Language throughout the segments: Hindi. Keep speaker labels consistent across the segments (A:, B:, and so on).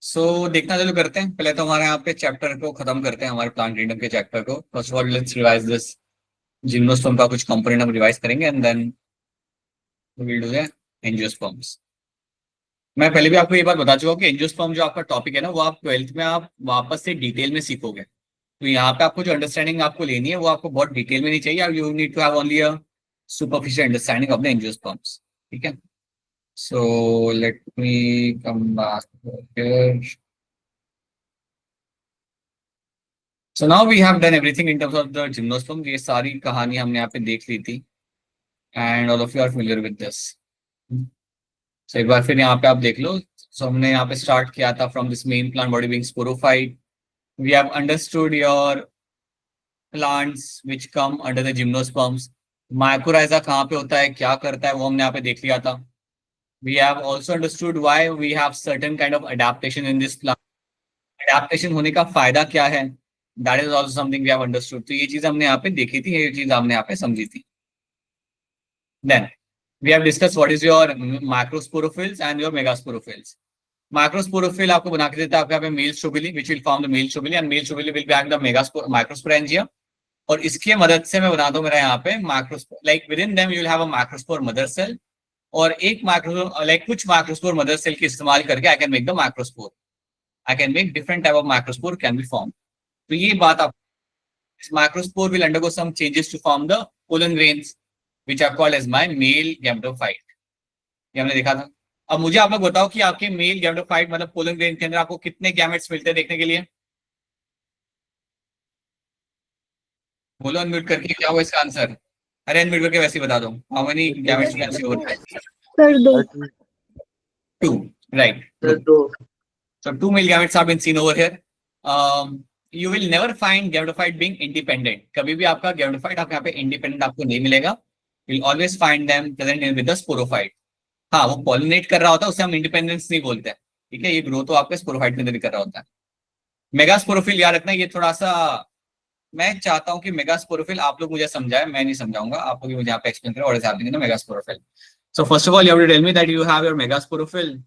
A: सो देखना चालू करते हैं। पहले तो हमारे यहाँ पे चैप्टर को खत्म करते हैं, हमारे प्लांट किंगडम के चैप्टर को। First of all let's revise this gymnosperm का कुछ कंपोनेंट हम रिवाइज करेंगे and then we will do the angiosperms. मैं पहले भी आपको ये बात बता चुका हूँ कि एंजियोस्पर्म जो आपका टॉपिक है ना, वो आप ट्वेल्थ में आप वापस से डिटेल में सीखोगे। तो यहाँ पे आपको जो अंडरस्टैंडिंग आपको लेनी है वो आपको बहुत डिटेल में नहीं चाहिए। You need to have only a superficial understanding of the angiosperms. ठीक है। So let me come back. So now we have done everything in terms of the gymnosperm. ये सारी कहानी हमने यहाँ पे देख ली थी and all of you are familiar with this. So एक बार फिर यहाँ पे आप देख लो। सो हमने यहाँ पे स्टार्ट किया था from this main plant body being sporophyte. We have understood your plants which come under the gymnosperms. Mycorrhiza कहाँ पे होता है, क्या करता है, वो हमने यहाँ पे देख लिया था। We have also understood why we have certain kind of adaptation in this plant. Adaptation होने का फायदा क्या है, that is also something we have understood. तो ये चीज हमने यहाँ पे देखी थी, ये चीज हमने यहाँ पे समझी थी। Then we have discuss what is your microsporophylls and your megasporophylls. Microsporophyll आपको बना के देता है आपके यहाँ पे male strobili which will form the male strobili and male strobili will be having the megaspore microsporangia. और इसकी मदद से मैं बता दूं मेरा यहाँ पे microspore like within them you will have a microspore mother cell. और एक माइक्रो लाइक कुछ माइक्रोस्पोर मदर सेल के इस्तेमाल करके I can make the microspore. I can make different type of microspore can be form. तो ये बात आप microspore will undergo some changes to form the pollen grains which are called as my male gametophyte. ये हमने देखा था। अब मुझे आप लोग बताओ कि आपके मेल गैमेटोफाइट मतलब पोलन ग्रेन के अंदर आपको कितने गैमेट्स मिलते हैं देखने के लिए। बोलो अनम्यूट करके क्या होगा इसका आंसर। अरे अनम्यूट करके वैसे ही बता दो how many gametes can see over.
B: Sir दो।
A: Two, right,
B: sir
A: true.
B: दो।
A: So two male gametes have been seen over here. You will never find gametophyte being independent. कभी भी आपका gametophyte आप यहाँ पे independent आपको नहीं मिलेगा. You'll always find them present with the sporophyte. हाँ, वो pollinate कर रहा होता है, उसे हम independence नहीं बोलते हैं। ठीक है, ये ग्रो तो आपके स्पोरोफाइट के अंदर ही कर रहा होता है। मेगास्पोरोफिल याद रखना, ये थोड़ा सा मैं चाहता हूँ कि मेगास्पोरोफिल आप लोग मुझे समझाए, मैं नहीं समझाऊंगा, आप लोग मुझे यहाँ पे एक्सप्लेन करें what is happening in the megasporophyll. So first of all you have to tell me that you have your megasporophyll.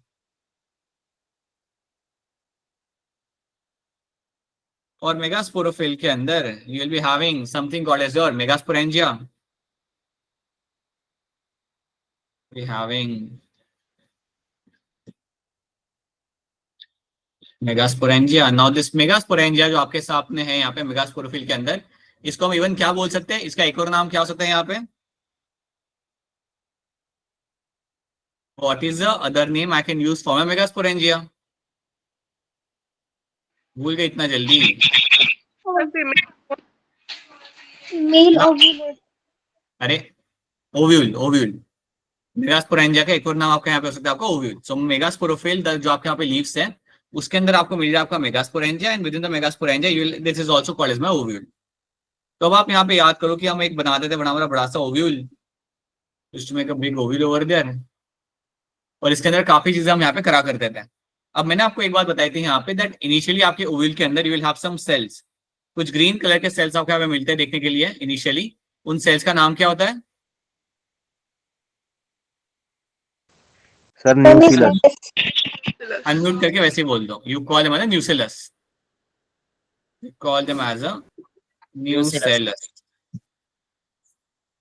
A: और मेगास्पोरोफिल के अंदर you will be having something called as your megasporangia. We having megasporangia. Now this megasporangia जो आपके सामने है यहाँ पे मेगास्पोरोफिल के अंदर, इसको हम इवन क्या बोल सकते हैं, इसका एक और नाम क्या हो सकता है यहाँ पे, what is the other name I can use for megasporangia. भूल गए इतना जल्दी।
B: Male ovule.
A: अरे ओव्यूल, ओव्यूल। मेगास्पोरेंजिया का एक और नाम आपका यहाँ पे हो सकता है आपका ओव्यूल। सो मेगास्पोरोफिल जो आपके यहाँ पे लीव्स है उसके अंदर आपको मिल जाए आपका megasporangia and within the megasporangia you this is also called as my ovule. तो अब आप यहाँ पे याद करो कि हम एक बनाते थे बड़ा बड़ा बड़ा सा ovule, to make a big ovule over there. और इसके अंदर काफी चीजें हम यहाँ पे करा करते थे। अब मैंने आपको एक बात बताई थी यहाँ पे दैट इनिशियली आपके ओव्यूल के अंदर you will have some cells. कुछ ग्रीन कलर के सेल्स आपको यहाँ पे मिलते हैं देखने के लिए इनिशियली। उन सेल्स का नाम क्या होता है
C: सर न्यूक्लियस।
A: अनम्यूट करके वैसे ही बोल दो। You call them as nucellus, you call them as a nucellus.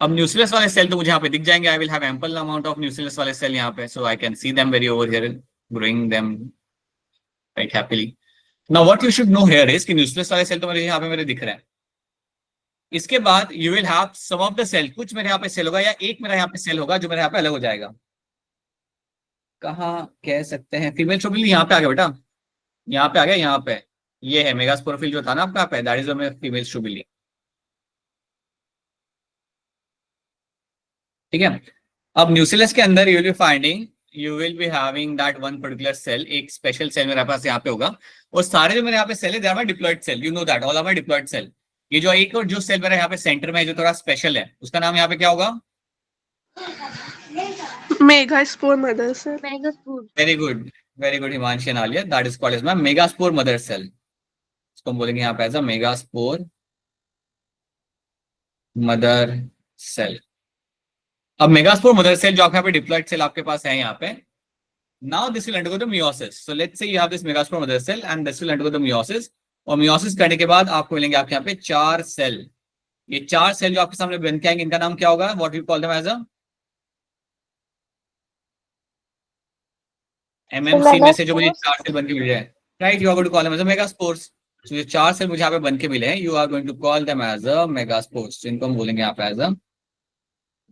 A: अब न्यूक्लियस वाले सेल तो मुझे यहाँ पे दिख जाएंगे। I will have ample amount of nucleus वाले सेल यहाँ पे, so I can see them very over here growing them right happily. Now what you should know here is कि न्यूक्लियस वाले सेल तो मेरे यहाँ पे मेरे दिख रहे हैं। इसके बाद you will have some of the cell, कुछ मेरे यहाँ पे सेल होगा या एक मेरा यहाँ पे सेल होगा जो मेरे यहाँ पे अलग हो जाएगा। कहाँ कह सकते हैं फीमेल ट्यूबिल यहाँ पे आ गया बेटा, यहाँ पे आ गया, यहाँ पे ये है मेगास्पोरोफिल जो था ना आपका पे, दैट इज फीमेल ट्यूबिली। ठीक है। अब न्यूक्लियस के अंदर you will be having that one particular cell, एक स्पेशल सेल मेरे पास यहाँ पे होगा। और सारे जो मेरे यहाँ पे सेल है they are my diploid cell, you know that all are my diploid cell. ये जो एक और जो सेल मेरा यहाँ पे सेंटर में है जो थोड़ा स्पेशल है उसका नाम यहाँ पे क्या होगा,
D: megaspore mother cell.
A: Very good, very good Himanshi Naliya, that is called as my megaspore mother cell. इसको हम बोलेंगे यहाँ पे as a megaspore mother cell. अब मेगास्पोर मदर सेल जो आपके यहाँ पे डिप्लॉयड सेल आपके पास है यहाँ पे, Now this will undergo the meiosis. So let's say you have this megaspore mother cell and this will undergo the meiosis. और meiosis करने के बाद आपको मिलेंगे आपके यहाँ पे 4 सेल. ये 4 सेल जो आपके सामने बन के आएंगे, इनका नाम क्या होगा? What we call them as a MMC में से जो मुझे 4 सेल बन के मिल जाए, right? You are going to call them as a megaspores. तो ये 4 सेल मुझे यहाँ पे बन के मिले हैं, you are going to call them as a megaspores. इनको हम बोलेंगे यहाँ पे एज अ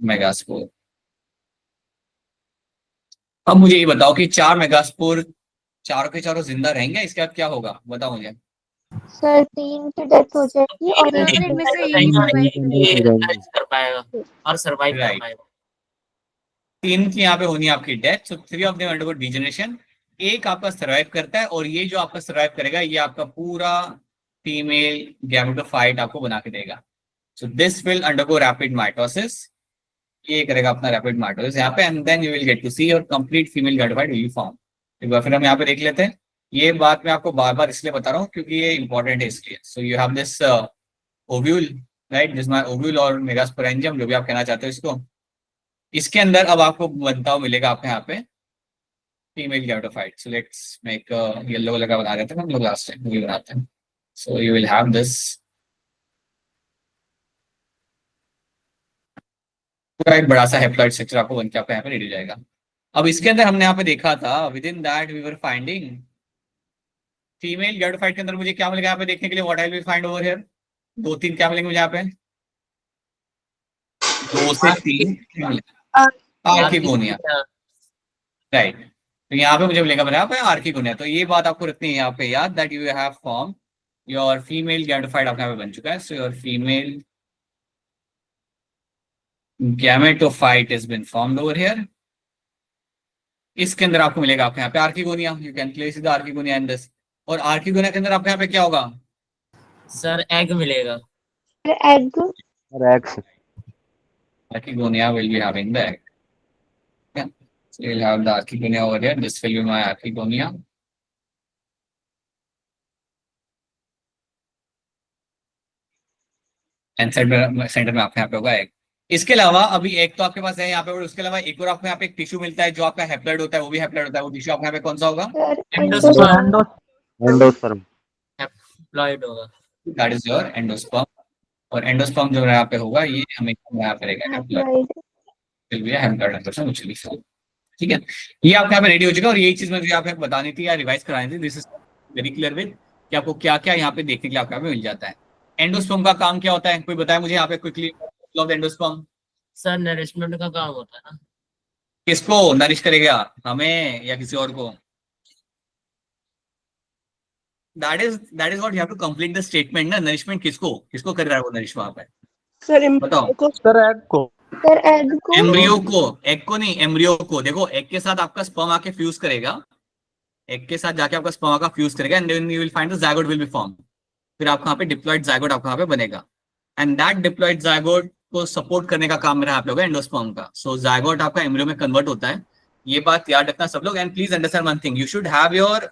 A: मेगास्पोर. अब मुझे ये बताओ कि 4 मेगास्पोर चारों के चारों जिंदा रहेंगे, इसके बाद क्या होगा? बताओ मुझे.
B: सर 3 की डेथ हो जाएगी और एक
D: सर इनमें से
B: की
D: एक
C: सर्वाइव कर पाएगा और सर्वाइव कर
A: Right.
C: पाएगा.
A: 3 की यहाँ पे होनी है आपकी death. So 3 of them undergo degeneration. एक आपका सर्वाइव करता है और ये जो आपका सर्वाइव करेगा ये आपका पूरा फीमेल गैमेटोफाइट आपको बना के देगा. So this will undergo rapid mitosis. ये करेगा अपना रैपिड माइटोसिस यहाँ पे and then you will get to see your complete female gametophyte will be form. एक बार फिर हम यहाँ पे देख लेते हैं. ये बात मैं आपको बार बार इसलिए बता रहा हूँ क्योंकि ये इंपॉर्टेंट है इसलिए. सो you have this ovule, right? This my ovule और मेगास्पोरेंजियम, जो भी आप कहना चाहते हो इसको. इसके अंदर अब आपको बनता हुआ मिलेगा आपके यहाँ पे female gametophyte. So let's make yellow colour का बना रहे थे हम लोग लास्ट टाइम, वही बनाते हैं. So you will have this पूरा एक बड़ा सा हेप्लॉइड स्ट्रक्चर आपको बन के आपका यहाँ पे रेडी हो जाएगा. अब इसके अंदर हमने यहाँ पे देखा था within that we were finding female gametophyte के अंदर मुझे क्या मिलेगा यहाँ पे देखने के लिए? What I will find over here? 2-3 क्या मिलेंगे मुझे यहाँ पे? 2 से 3 आर्किगोनिया, राइट? तो यहाँ पे मुझे मिलेगा मेरे यहाँ पे आर्किगोनिया. तो ये बात आपको रखनी है यहाँ पे याद, that you have form your female gametophyte आपके यहाँ पे बन चुका है. So your female gametophyte is been formed over here. इसके अंदर आपको मिलेगा आपके यहाँ पे archegonia. You can place the archegonia in this. और आर्किगोनिया के अंदर आपके यहाँ पे क्या होगा?
C: सर एग मिलेगा.
B: Egg.
E: Rex.
A: Archegonia will be having the egg. Yeah. So you'll have the Archegonia over here. This will be my Archegonia. And centre में आपके यहाँ पे होगा एग. इसके अलावा अभी एक तो आपके पास है यहाँ पे, और उसके अलावा एक और आपको यहाँ पे एक टिश्यू मिलता है जो आपका हैप्लॉइड होता है, वो भी हैप्लॉइड होता है. वो टिश्यू आपके यहाँ पे कौन सा होगा?
B: Sir
C: endosperm.
E: Endosperm.
C: हैप्लॉइड होगा.
A: That is your endosperm. और एंडोस्पर्म जो यहाँ पे होगा ये हमें यहाँ पे रहेगा haploid. will be a haploid endosperm which will be formed. ठीक है, ये आपके यहाँ पे रेडी हो चुका है. और यही चीज मुझे यहाँ पे बतानी थी या रिवाइज करानी थी. This is very clear with कि आपको क्या क्या यहाँ पे देखने के लिए आपके यहाँ पे मिल जाता है. एंडोस्पर्म का काम क्या होता है? कोई बताए मुझे यहाँ पे क्विकली. एंडोस्पर्म
C: सर नरिशमेंट का काम होता है ना.
A: किसको नरिश करेगा? हमें या किसी और को? That is what you have to complete the statement ना. नरिशमेंट किसको कर रहा है वो नरिश वहां पे?
D: सर
A: बताओ.
D: को
E: Sir, egg को.
B: सर एग को.
A: एम्ब्रियो को. एग को नहीं, एम्ब्रियो को. देखो एग के साथ आपका स्पर्म आके फ्यूज करेगा. एग के साथ जाके आपका स्पर्म आकर फ्यूज करेगा and then you will find the zygote will be form. फिर आपको यहाँ पे डिप्लॉइड जायगोट आपको यहाँ पे बनेगा. एंड दैट डिप्लॉइड जायगोट को सपोर्ट करने का काम मेरा यहाँ पे होगा एंडोस्पर्म का. सो जायगोट आपका एम्ब्रियो में कन्वर्ट होता है. ये बात याद रखना सब लोग. And please understand one thing, you should have your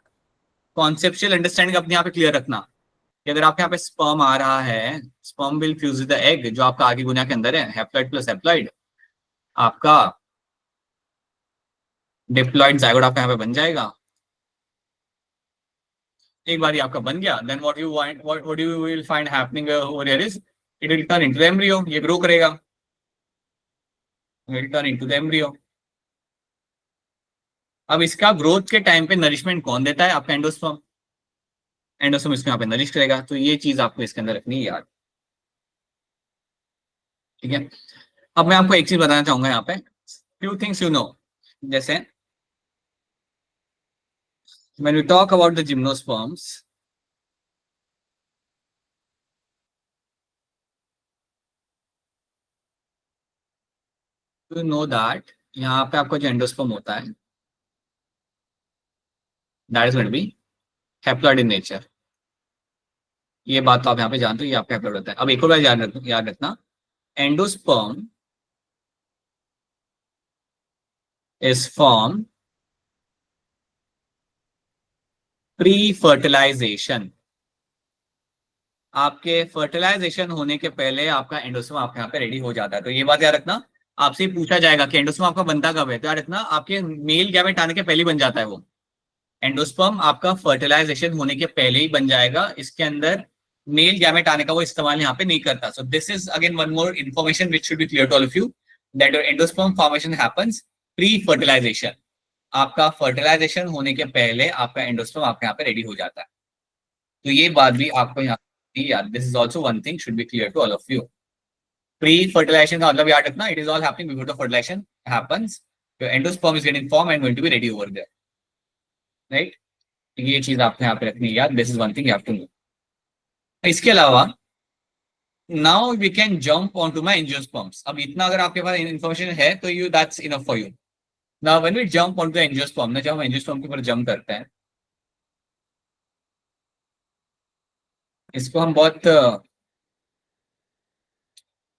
A: conceptual understanding अपने यहाँ पे क्लियर रखना कि अगर आपके यहाँ पे स्पर्म आ रहा है, sperm will fuse with the egg जो आपका आर्किगोनिया के अंदर है, हैप्लॉइड प्लस हैप्लॉइड, आपका डिप्लॉइड जायगोट आपका यहाँ पे बन जाएगा. एक बार ये आपका बन गया, then what you will find happening over here is it will turn into the embryo. ये ग्रो करेगा, will turn into the embryo. अब इसका ग्रोथ के टाइम पे नरिशमेंट कौन देता है? आपका एंडोस्पर्म. एंडोस्पर्म इसको यहाँ पे नरिश करेगा. तो ये चीज आपको इसके अंदर रखनी है यार. ठीक है, अब मैं आपको एक चीज बताना चाहूंगा यहाँ पे. फ्यू थिंग्स यू नो, जैसे when we talk about the gymnosperms, you know that यहाँ पे आपका जो एंडोस्पर्म होता है that is going to be haploid in nature. ये बात तो आप यहाँ पे जानते हो, ये आपका haploid होता है. अब एक और बार याद रखना, endosperm is formed pre fertilisation. आपके फर्टिलाइजेशन होने के पहले आपका एंडोस्पर्म आपके यहाँ पे रेडी हो जाता है. तो ये बात याद रखना, आपसे पूछा जाएगा कि एंडोस्पर्म आपका बनता कब है, तो यार इतना आपके मेल गैमेट आने के पहले ही बन जाता है वो। एंडोस्पर्म आपका फर्टिलाइजेशन होने के पहले ही बन जाएगा, इसके अंदर मेल गैमेट आने का वो इस्तेमाल यहाँ पे नहीं करता। So this is again one more information which should be clear to all of you, that your endosperm formation happens pre fertilisation. आपका फर्टिलाइजेशन होने के पहले आपका एंडोस्पर्म आपके यहाँ पे रेडी हो जाता है। तो ये बात भी आपको यहाँ याद, this is also one thing should be clear to all of you. Pre fertilisation का मतलब याद रखना, it is all happening before the fertilisation happens, your endosperm is getting form and going to be ready over there, right. ये चीज आपको यहाँ पे रखनी है याद, this is one thing you have to know. इसके अलावा now we can jump on to my angiosperms. अब इतना अगर आपके पास इन्फॉर्मेशन है तो you that's enough for you. Now when we jump on to angiosperm, ना जब हम एंजियोस्पर्म के ऊपर जंप करते हैं, इसको हम बहुत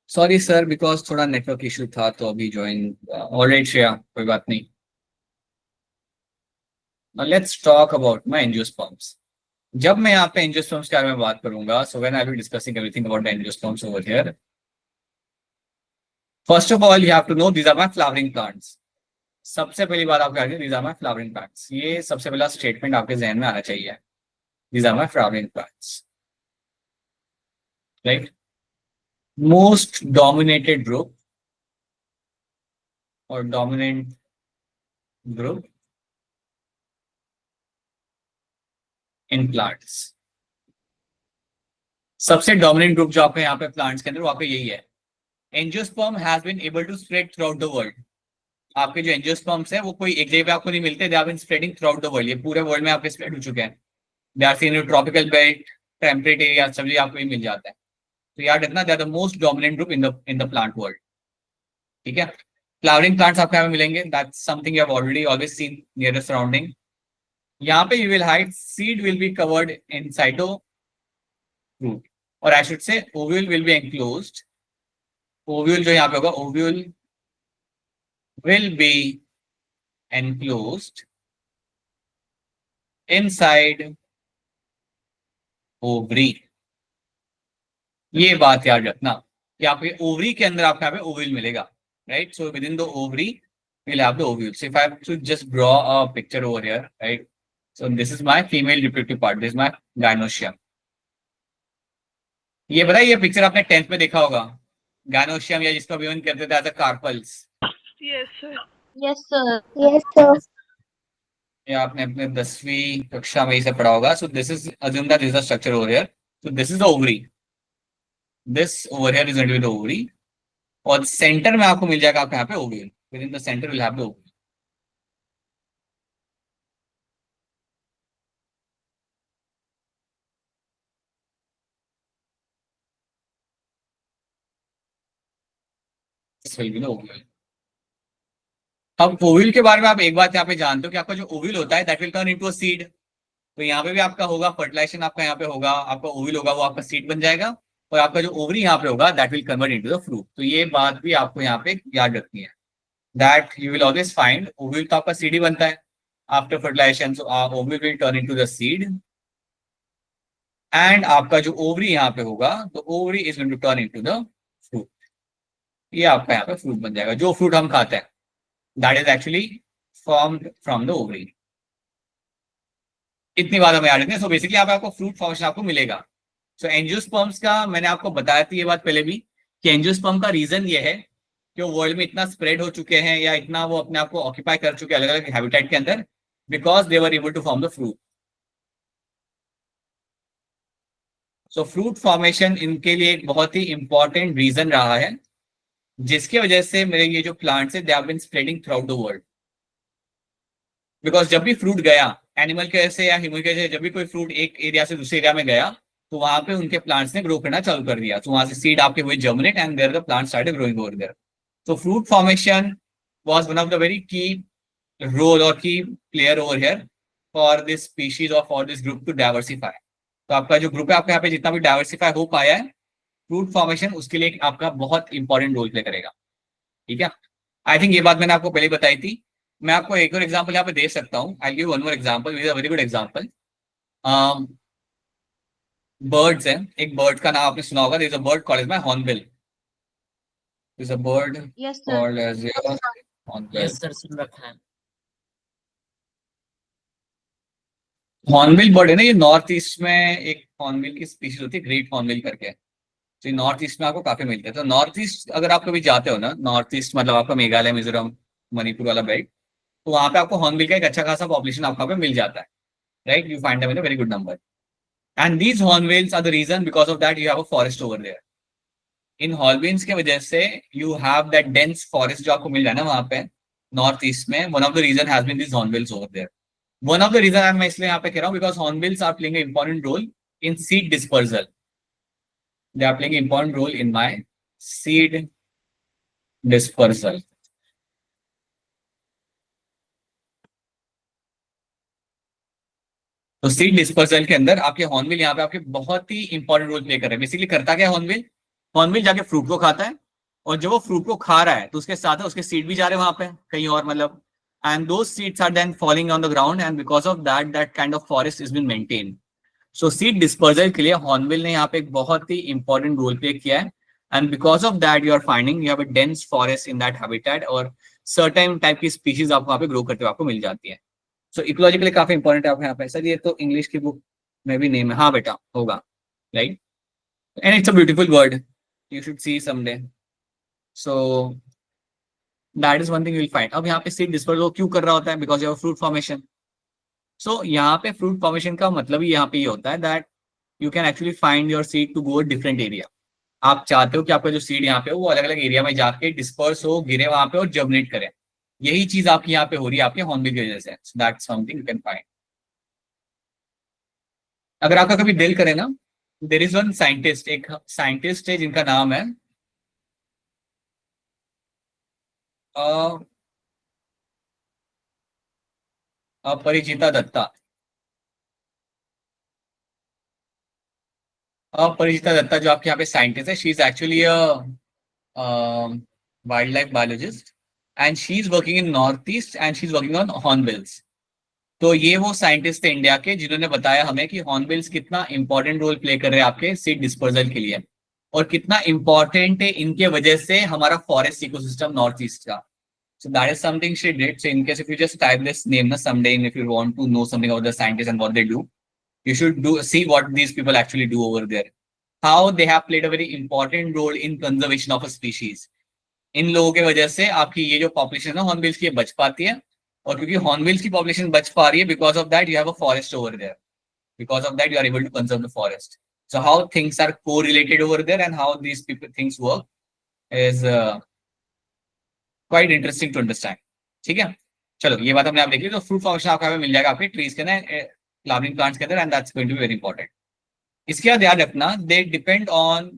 A: सॉरी सर बिकॉज थोड़ा नेटवर्क इशू था तो अभी ज्वाइन ऑलराइट श्रेया, कोई बात नहीं। Now let's talk about my angiosperms. जब मैं यहाँ पे एंजियोस्पर्म्स के बारे में बात करूंगा, so when I will be discussing everything about the angiosperms over here, first of all you have to know these are my flowering plants. सबसे पहली बात आपको आगे, these are my flowering plants. ये सबसे पहला स्टेटमेंट आपके जहन में आना चाहिए, these are my flowering plants, right? Most dominated group or dominant group in plants. सबसे डोमिनेंट ग्रुप जो आपके यहाँ पे प्लांट्स के अंदर वो आपका यही है। Angiosperm has been able to spread throughout the world. आपके जो एंजियोस्पर्म्स है वो कोई एक जगह पे आपको नहीं मिलते, they have been spreading throughout the world. ये पूरे वर्ल्ड में आपके स्प्रेड हो चुके हैं। They are seen in tropical belt, temperate area, सब जगह आपको ये मिल जाता है। तो याद रखना, they are the most dominant group in the plant world, ठीक है। फ्लावरिंग प्लांट्स आपको यहाँ पे मिलेंगे, that's something you have already always seen near the surrounding. यहाँ पे you will hide, seed will be covered in cytofruit, or I should say ovule will be enclosed. Ovule जो यहाँ पे होगा, ovule will be enclosed inside ovary. ये बात याद रखना कि आपके ओवरी के अंदर आपको यहाँ पे ओव्यूल मिलेगा, right? So within the ovary we'll have the ovules. So if I have to just draw a picture over here, right? So this is my female reproductive part. This is my gynoecium. ये बताइए, ये पिक्चर आपने 10th में देखा होगा, gynoecium या जिसको भी कहते थे as a carpels.
D: Yes, sir.
B: Yes, sir. Yes, sir.
A: ये आपने अपने 10वीं कक्षा में इसे पढ़ा होगा। So this is assume that this is the structure over here. So this is the ovary. This over here is going to be the ovary. और सेंटर में आपको मिल जाएगा आपके यहाँ पे ovule. Within the center will have the ovule. अब ओव्यूल के बारे में आप एक बात यहाँ पे जानते हो कि आपका जो ओव्यूल होता है that will turn into a seed. तो यहाँ पे भी आपका होगा फर्टिलाइजेशन, आपका यहाँ पे होगा, आपका ओव्यूल होगा वो आपका सीड बन जाएगा, और आपका जो ओवरी यहाँ पे होगा that will convert into the fruit. तो ये बात भी आपको यहाँ पे याद रखनी है, that you will always find ovule तो आपका सीड ही बनता है after fertilisation. So ovule will turn into the seed, and आपका जो ओवरी यहाँ पे होगा तो ovary is going to turn into the fruit. ये आपका यहाँ पे फ्रूट बन जाएगा, जो फ्रूट हम खाते हैं that is actually formed from the ovary. इतनी बात हमें याद रखनी है। सो बेसिकली यहाँ पे आपको फ्रूट फॉर्मेशन आपको मिलेगा। सो एंजियोस्पर्म्स का मैंने आपको बताया थी ये बात पहले भी कि एंजियोस्पर्म का रीजन ये है कि वो वर्ल्ड में इतना स्प्रेड हो चुके हैं या इतना वो अपने आप को ऑक्यूपाई कर चुके हैं अलग अलग हैबिटेट के अंदर, because they were able to form the fruit. So fruit formation इनके लिए एक बहुत ही इंपॉर्टेंट रीजन रहा है, जिसकी वजह से मेरे ये जो प्लांट्स है they have been spreading throughout the world. Because जब भी फ्रूट गया एनिमल के वजह से या ह्यूमन के वजह से, जब भी कोई फ्रूट एक एरिया से दूसरे एरिया में गया तो वहां पे उनके प्लांट्स ने ग्रो करना चालू कर दिया। तो वहां से सीड आपके हुए germinate and there the plant started growing over there. So fruit formation was one of the very key role or key player over here for this species or for this group to diversify. तो आपका जो ग्रुप है आपके यहाँ पे जितना भी डाइवर्सिफाई हो पाया है, फ्रूट फॉर्मेशन उसके लिए आपका बहुत इंपॉर्टेंट रोल प्ले करेगा, ठीक है। आई थिंक ये बात मैंने आपको पहले बताई थी। मैं आपको एक और एग्जांपल यहाँ पे दे सकता हूँ। I give one more example, is a very good example. Birds है, एक बर्ड का नाम आपने सुना होगा, there is a bird called as my hornbill. is a bird
B: Yes, sir.
A: called as a hornbill.
C: Yes sir सुन रखा है।
A: हॉर्नबिल बर्ड है ना, ये नॉर्थ ईस्ट में एक हॉर्नबिल की स्पीशीज होती है, ग्रेट हॉर्नबिल करके। तो नॉर्थ ईस्ट में आपको काफी मिलते हैं। तो नॉर्थ ईस्ट अगर आप कभी जाते हो ना, नॉर्थ ईस्ट मतलब आपका मेघालय, मिजोरम, मणिपुर वाला बेल्ट, तो वहां पे आपको हॉर्नबिल का एक अच्छा खासा पॉपुलेशन आपको वहाँ पे मिल जाता है, right? You find them in a very good number, and these hornbills are the reason because of that you have a forest over there. इन हॉर्नबिल्स की वजह से you have that dense forest जो आपको मिल रहा है ना वहां पे नॉर्थ ईस्ट में, one of the region has been this hornbills over there. One of the region मैं इसलिए यहाँ पे कह रहा हूँ because hornbills are playing an important role in seed dispersal. They are playing an important role in my seed dispersal. तो सीड डिस्पर्सल के अंदर आपके हॉर्नबिल यहाँ पे आपके बहुत ही इंपॉर्टेंट रोल प्ले कर रहे हैं। बेसिकली करता क्या है हॉर्नबिल? हॉर्नबिल जाके फ्रूट को खाता है, और जब वो फ्रूट को खा रहा है तो उसके साथ उसके सीड भी जा रहे हैं वहां पे कहीं और, मतलब, and those seeds are then falling on the ground, and because of that that kind of forest is been maintain. So seed dispersal के लिए हॉर्नबिल ने यहाँ पे एक बहुत ही इंपॉर्टेंट रोल प्ले किया है, and because of that you are finding you have a dense forest in that habitat, और सर्टेन टाइप की स्पीशीज आपको वहाँ पे ग्रो करते हुए आपको मिल जाती है। सो इकोलॉजिकली काफी इंपॉर्टेंट है आपको यहाँ पे। सर ये तो इंग्लिश की बुक में भी नेम है, हाँ बेटा होगा, right? And it's a beautiful word, you should see someday. So that is one thing you will find. अब यहाँ पे सीड डिस्पर्सल क्यों कर रहा होता है? Because of fruit formation. So यहाँ पे फ्रूट फॉर्मेशन का मतलब ही यहाँ पे ये होता है that you can actually find your seed to go different area. आप चाहते हो कि आपका जो सीड यहाँ पे हो वो अलग अलग एरिया में जाके डिस्पर्स हो, गिरे वहां पे और जर्मिनेट करे। यही चीज आपकी यहाँ पे हो रही है आपके हॉर्नबिल की वजह से। That's something you can find. अगर आपका कभी दिल करे ना, देयर इज वन साइंटिस्ट, एक साइंटिस्ट है जिनका नाम है अपरिचिता दत्ता। अपरिचिता दत्ता जो आपके यहाँ पे साइंटिस्ट है, she is actually wild life biologist, and she is working in north east, and she is working on hornbills. तो ये वो साइंटिस्ट थे इंडिया के जिन्होंने बताया हमें कि हॉर्नबिल्स कितना इंपॉर्टेंट रोल प्ले कर रहे हैं आपके सीड डिस्पर्सल के लिए, और कितना इंपॉर्टेंट है इनके वजह से हमारा फॉरेस्ट इकोसिस्टम नॉर्थ ईस्ट का। So that is something she did. So in case if you just type this name na someday, and if you want to know something about the scientists and what they do, you should see what these people actually do over there. How they have played a very important role in conservation of a species. इन लोगों के वजह से आपकी ये जो पॉपुलेशन है ना हॉर्नबिल्स की बच पाती है, और क्योंकि हॉर्नबिल्स की पॉपुलेशन बच पा रही है because of that you have a forest over there, because of that you are able to conserve the forest. So how things are correlated over there and how these things work is quite interesting to understand. ठीक है, चलो ये बात हमने आप देख ली। तो फ्रूट फॉर्मेशन आपको मिल जाएगा आपके ट्रीज के अंदर, फ्लावरिंग प्लांट्स के अंदर, and that's going to be very important. इसके बाद याद रखना they depend on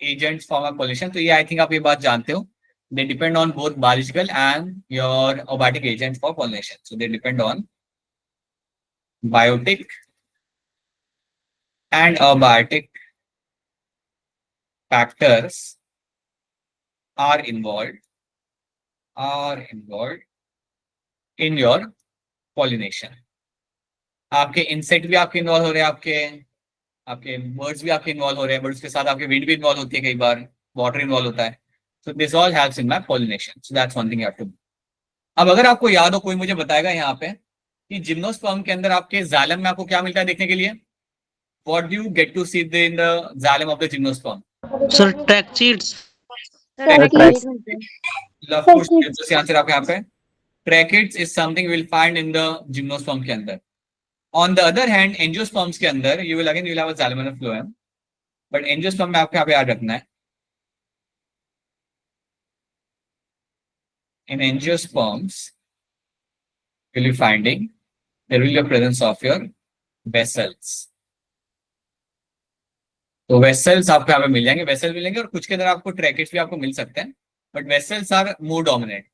A: agents for pollination. तो ये आई थिंक आप ये बात जानते हो, they depend on both biological and your abiotic agents for pollination. So they depend on biotic and abiotic factors are involved in your pollination. आपके इंसेक्ट भी आपके इन्वॉल्व हो रहे हैं, आपके बर्ड्स भी आपके इन्वॉल्व हो रहे हैं, बर्ड्स के साथ आपके वीड भी इन्वॉल्व होती है, कई बार वाटर इन्वॉल्व होता है। So this all helps in my pollination. So that's one thing you have to do. अब अगर आपको याद हो, कोई मुझे बताएगा यहाँ पे कि जिम्नोस्पर्म के अंदर आपके जालम में आपको क्या मिलता है देखने के लिए? What do you get to see in the xylem of the gymnosperm?
F: Sir track seeds
A: Love to see the answer आपके यहाँ पे। Tracheids is something you will find in the gymnosperm के अंदर. On the other hand, angiosperms के अंदर you will have a xylem and a phloem. But angiosperm में आपको यहाँ पे याद रखना है, in angiosperms, you'll be finding there will be a presence of your vessels. तो वेसल्स आपको यहाँ पे मिल जाएंगे, वेसल मिलेंगे, और कुछ के अंदर आपको ट्रैकेट्स भी आपको मिल सकते हैं, but vessels are more dominant.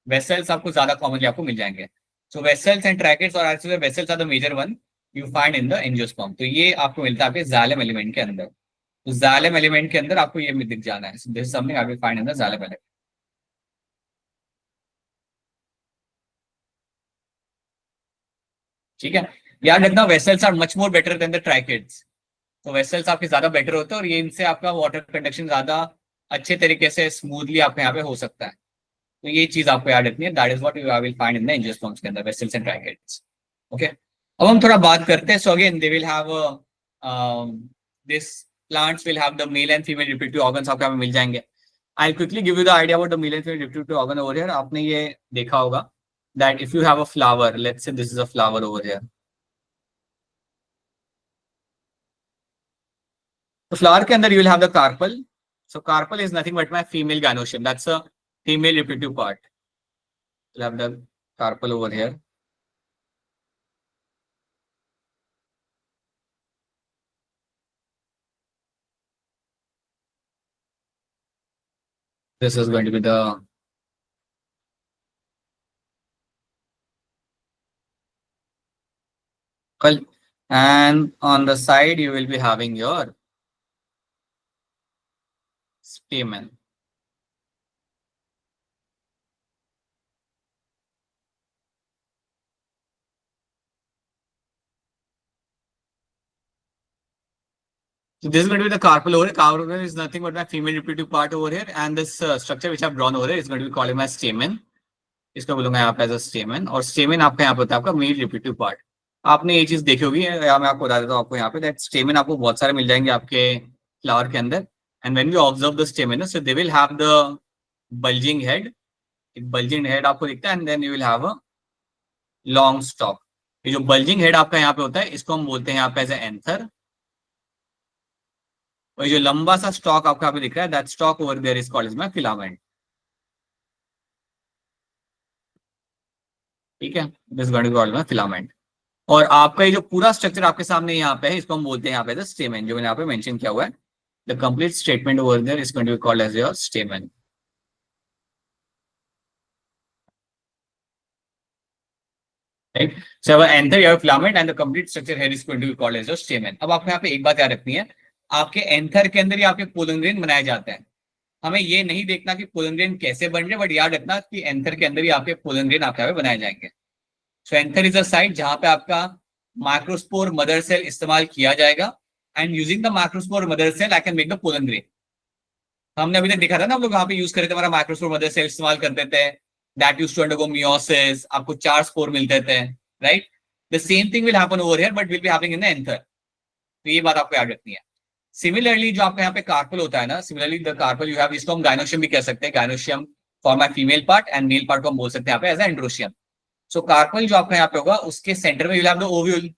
A: Vessels आपको ज्यादा कॉमनली आपको मिल जाएंगे। सो वेसल्स एंड ट्रैकेट्स और actually vessels are the major one you find in the angiosperm. तो ये आपको मिलता है आपके जाइलम एलिमेंट के अंदर। तो जाइलम एलिमेंट के अंदर आपको ये दिख जाना है। This is something I will find in the xylem element. ठीक है, याद रखना vessels are much more better than the tracheids. तो वेसल्स आपके ज्यादा बेटर होते हैं, और ये इनसे आपका वाटर कंडक्शन ज्यादा अच्छे तरीके से स्मूथली आपके यहाँ पे हो सकता है। तो ये चीज आपको याद रखनी है, that is what you will find in the angiosperms के अंदर, वेसल्स एंड ट्राइकेट्स। ओके, अब हम थोड़ा बात करते हैं। So again they will have this plants will have the male and female reproductive organs आपको यहाँ पे मिल जाएंगे। I quickly give you the idea about the male and female reproductive organ over here. आपने ये देखा होगा that if you have a flower, let's say this is a flower over here, तो फ्लावर के अंदर you will have the carpel. So carpel is nothing but my female gynoecium, that's a female reproductive part. You'll have the carpel over here. This is going to be the carpel, and on the side you will be having your stamen. So this is going to be the carpel over here. Carpel is nothing but my female reproductive part over here, and this structure which I've drawn over here is going to be called my stamen. इसको बोलूंगा यहाँ पे एज अ स्टेमन, और स्टेमन आपका यहाँ पे होता है आपका मेल रिप्रोडक्टिव पार्ट। आपने ये चीज देखी होगी, या मैं आपको बता देता हूँ आपको यहाँ पे, दैट स्टेमन आपको बहुत सारे मिल जाएंगे आपके फ्लावर के अंदर। And when you observe the stamen, so they will have the bulging head, एक बल्जिंग हेड आपको दिखता है, and then you will have a long stalk. ये जो बल्जिंग हेड आपका यहाँ पे होता है इसको हम बोलते हैं यहाँ पे एज एंथर, और जो लंबा सा स्टॉक आपको यहाँ पे दिख रहा है, that stalk over there is called as my filament. ठीक है, this going to be called my filament. और आपका ये जो पूरा स्ट्रक्चर आपके सामने यहाँ पे है, इसको हम बोलते हैं यहाँ पे द स्टेमन, जो मैंने यहाँ पे मेंशन किया हुआ है। The complete statement over there is going to be called as your stamen. Right, so अब anther your filament and the complete structure here is going to be called as your stamen. अब आपको यहाँ पे एक बात याद रखनी है, आपके एंथर के अंदर ही आपके पोलन ग्रेन बनाए जाते हैं। हमें ये नहीं देखना कि पोलन ग्रेन कैसे बन रहे, बट याद रखना कि एंथर के अंदर ही आपके पोलन ग्रेन आपके यहाँ पे बनाए जाएंगे। So anther is a site जहां पे आपका माइक्रोस्पोर मदर सेल इस्तेमाल किया जाएगा, and using the microspore mother cell I can make the pollen grain. हमने अभी तक देखा था ना, हम लोग वहां पे यूज करते थे, हमारा माइक्रोस्पोर मदर सेल इस्तेमाल करते थे, that used to undergo meiosis, आपको 4 स्पोर मिलते थे, right. The same thing will happen over here, but will be happening in the anther. तो ये बात आपको याद रखनी है। सिमिलरली जो आपका यहाँ पे कार्पल होता है ना, similarly the carpel you have, इसको हम gynoecium भी कह सकते हैं, gynoecium for my female part, and male part को हम बोल सकते हैं यहाँ पे एज एंड्रोशियम। सो कार्पल जो आपका यहाँ पे होगा, उसके सेंटर में you will have the ovule,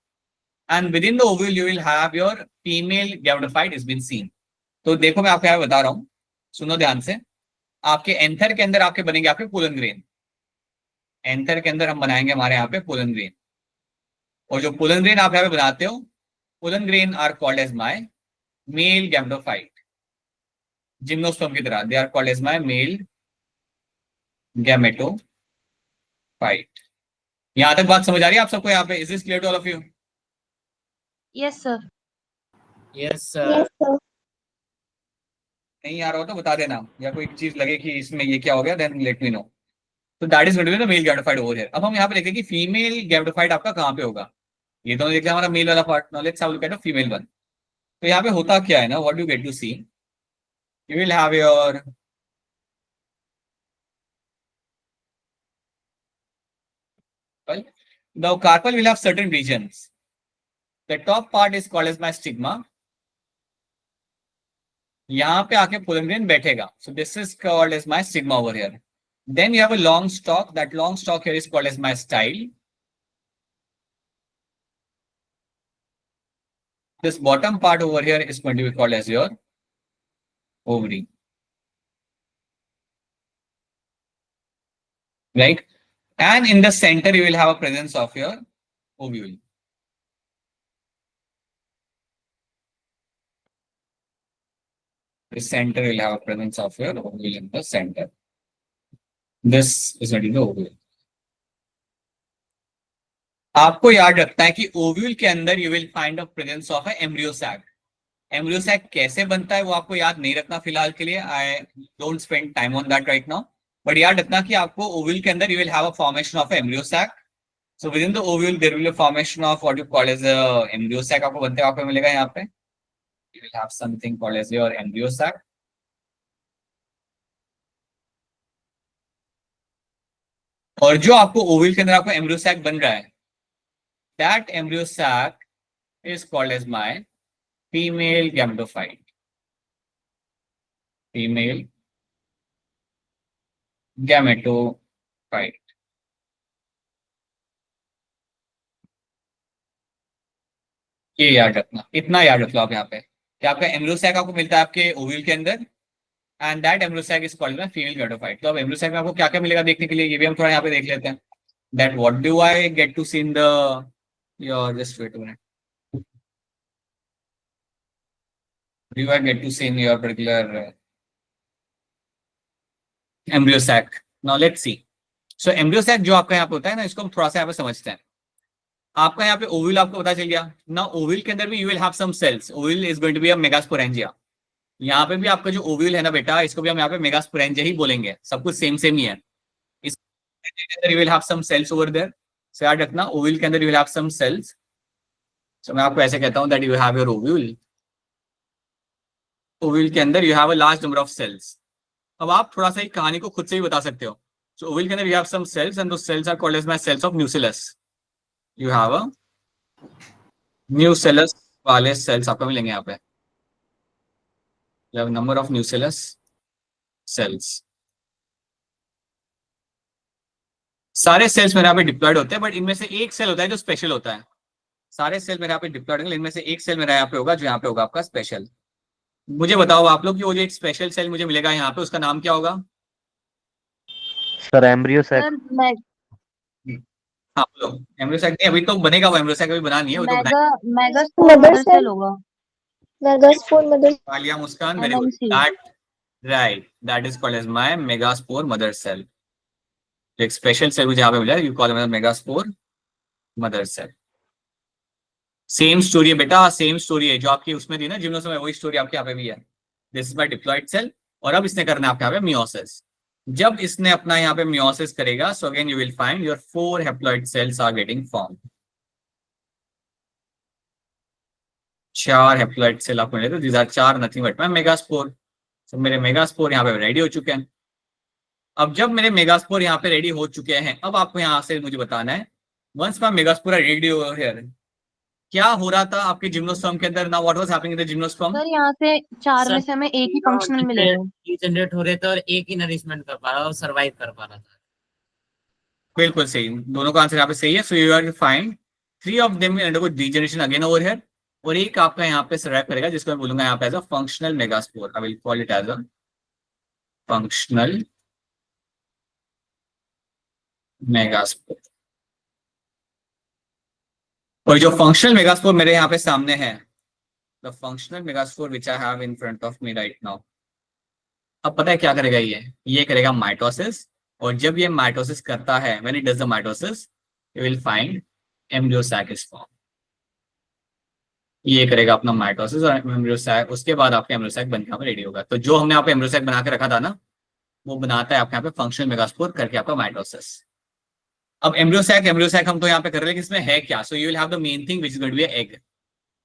A: and within the ovule you will have your female gametophyte is been seen. तो देखो मैं आपको यहाँ पे बता रहा हूँ, सुनो ध्यान से। आपके एंथर के अंदर आपके बनेंगे आपके पोलन ग्रेन, एंथर के अंदर हम बनाएंगे हमारे यहाँ पे पोलन ग्रेन, और जो पोलन ग्रेन आप यहाँ पे बनाते हो, pollen grain are called as my male gametophyte, gymnosperm की तरह, they are called as my male gametophyte. यहां तक बात समझ आ रही है आप सबको यहाँ पे? Is this clear to all of you?
B: Yes sir.
C: Yes sir.
B: Yes sir.
A: नहीं आ रहा हो तो बता देना, या कोई चीज लगे कि इसमें ये क्या हो गया, देन लेट मी नो। तो that is going to be the male gametophyte over here. अब हम यहाँ पे देखें कि फीमेल गैमेटोफाइट आपका कहाँ पे होगा। ये तो देख लिया हमारा मेल वाला part, now let's have a look at the female one. तो यहाँ पे होता क्या है ना, what you get to see, you will have your the carpel will have certain regions. The top part is called as my stigma. यहाँ पे आके पोलन ग्रेन बैठेगा, so this is called as my stigma over here. Then you have a long stalk. That long stalk here is called as my style. This bottom part over here is going to be called as your ovary, right? And in the center you will have a presence of your ovule. The center will have a presence of your ovule in the center. This is going to be the ovule. आपको याद रखना है कि ओव्यूल के अंदर you will find a presence of a embryo sac. Embryo sac कैसे बनता है वो आपको याद नहीं रखना फिलहाल के लिए, I don't spend time on that right now, but याद रखना कि आपको ओव्यूल के अंदर you will have a formation of embryo sac. So within the ovule there will be formation of what you call as embryo sac, आपको बनते हुए आपको मिलेगा यहाँ पे, you will have something called as your embryo sac. और जो आपको ओवल के अंदर आपको एम्ब्रियो सैक बन रहा है, that embryo sac is called as my female gametophyte, female gametophyte. ये याद रखना, इतना याद रख लो आप यहाँ पे कि आपका एम्ब्रियो सैक आपको मिलता है आपके ओवल के अंदर, and that embryo sac is called female gametophyte. तो अब एम्ब्रियो सैक में आपको क्या क्या मिलेगा देखने के लिए, ये भी हम थोड़ा यहाँ पे देख लेते हैं। That what do I get to see in the your, just wait a minute, do I get to see in your particular embryo sac? Now let's see. So embryo sac जो आपका यहाँ पे होता है ना, इसको हम थोड़ा सा यहाँ पे समझते हैं। आपका यहाँ पे ओवल आपको पता चल गया ना, ओवल के अंदर भी you will have some cells, ovule is going to be a megasporangia. यहाँ पे भी आपका जो ओवल है ना बेटा, इसको भी हम यहाँ पे मेगास्पोरेंजिया ही बोलेंगे, सब कुछ सेम सेम ही है। इस अंदर you will have some cells over there, so याद रखना ओवल के अंदर you will have some cells. So मैं आपको ऐसे कहता हूँ that you have your ovule, ovule के अंदर you have a large number of cells. अब आप थोड़ा सा एक कहानी को खुद से ही बता सकते हो। सो ओवल के अंदर you have some cells and those cells are called as my cells of nucellus. You have a nucellus वाले सेल्स आपको मिलेंगे यहाँ पे, you have number of nucellus cells. सारे सेल्स मेरे यहाँ पे डिप्लॉयड होते हैं, बट इनमें से एक सेल होता है जो स्पेशल होता है। सारे सेल मेरे यहाँ पे डिप्लॉयड होंगे, इनमें से एक सेल मेरा यहाँ पे होगा जो यहाँ पे होगा आपका स्पेशल। मुझे बताओ आप लोग कि वो जो एक स्पेशल सेल मुझे मिलेगा यहाँ पे, उसका नाम क्या होगा?
E: Sir embryo sac.
B: सर मैं
A: हाँ बोलो। एम्ब्रियो सैक नहीं, अभी तो बनेगा वो, एम्ब्रियो सैक अभी बना नहीं है, वो तो
B: मेगा
A: बनाएंगे।
B: Megaspore mother mother cell cell होगा। Megaspore mother
A: Aliya Muskan, very good,
B: MMC।
A: That right, that is called as my megaspore mother cell. एक स्पेशल सेल मुझे यहाँ पे मिला है, you call megaspore mother cell. Same story है बेटा, सेम स्टोरी है जो आपकी उसमें थी ना जिम्नोसम में, वही स्टोरी आपके यहाँ पे भी है। This is my diploid cell, और अब इसने करना है आपके यहाँ पे मियोसिस। जब इसने अपना यहाँ पे मियोसिस करेगा, so again you will find your 4 haploid cells are getting form. 4 haploid cell आपको मिले, तो these are 4 nothing but my megaspore. तो मेरे मेगास्पोर यहाँ पे रेडी हो चुके हैं। अब जब मेरे मेगास्पोर यहाँ पे रेडी हो चुके हैं, अब आपको यहाँ से मुझे बताना है, once my megaspore ready over here, क्या हो रहा था आपके जिम्नोस्पर्म के अंदर? Now what was happening in the gymnosperm?
B: Sir यहाँ से 4 में
C: सर,
B: से हमें एक ही फंक्शनल मिलेगा।
C: जनरेट हो रहे थे और एक ही नरिशमेंट कर पा रहा और सरवाइव कर पा रहा था।
A: बिल्कुल सही, दोनों का आंसर यहाँ पे सही है। So you are find 3 of them will undergo degeneration again over here, और एक आपका यहाँ पे सर्वाइव करेगा, जिसको मैं बोलूंगा यहाँ पे as a functional megaspore. I will call it as a functional megaspore. और जो फंक्शनल मेगास्पोर मेरे यहाँ पे सामने है, the functional megaspore which I have in front of me right now, अब पता है क्या करेगा? ये करेगा माइटोसिस, और जब ये माइटोसिस करता है, when it does the mitosis, you will find embryo sac is form. ये करेगा अपना माइटोसिस और एम्ब्रियो सैक, उसके बाद आपका एम्ब्रियो सैक बनकर यहाँ पे रेडी होगा। तो जो हमने यहाँ पे एम्ब्रियो सैक बना के रखा था ना, वो बनाता है आपके यहाँ पे फंक्शनल मेगास्पोर करके आपका माइटोसिस। अब एम्ब्रियो सैक हम तो यहाँ पे कर रहे हैं, किसमें है क्या? So you will have the main thing which is going to be egg.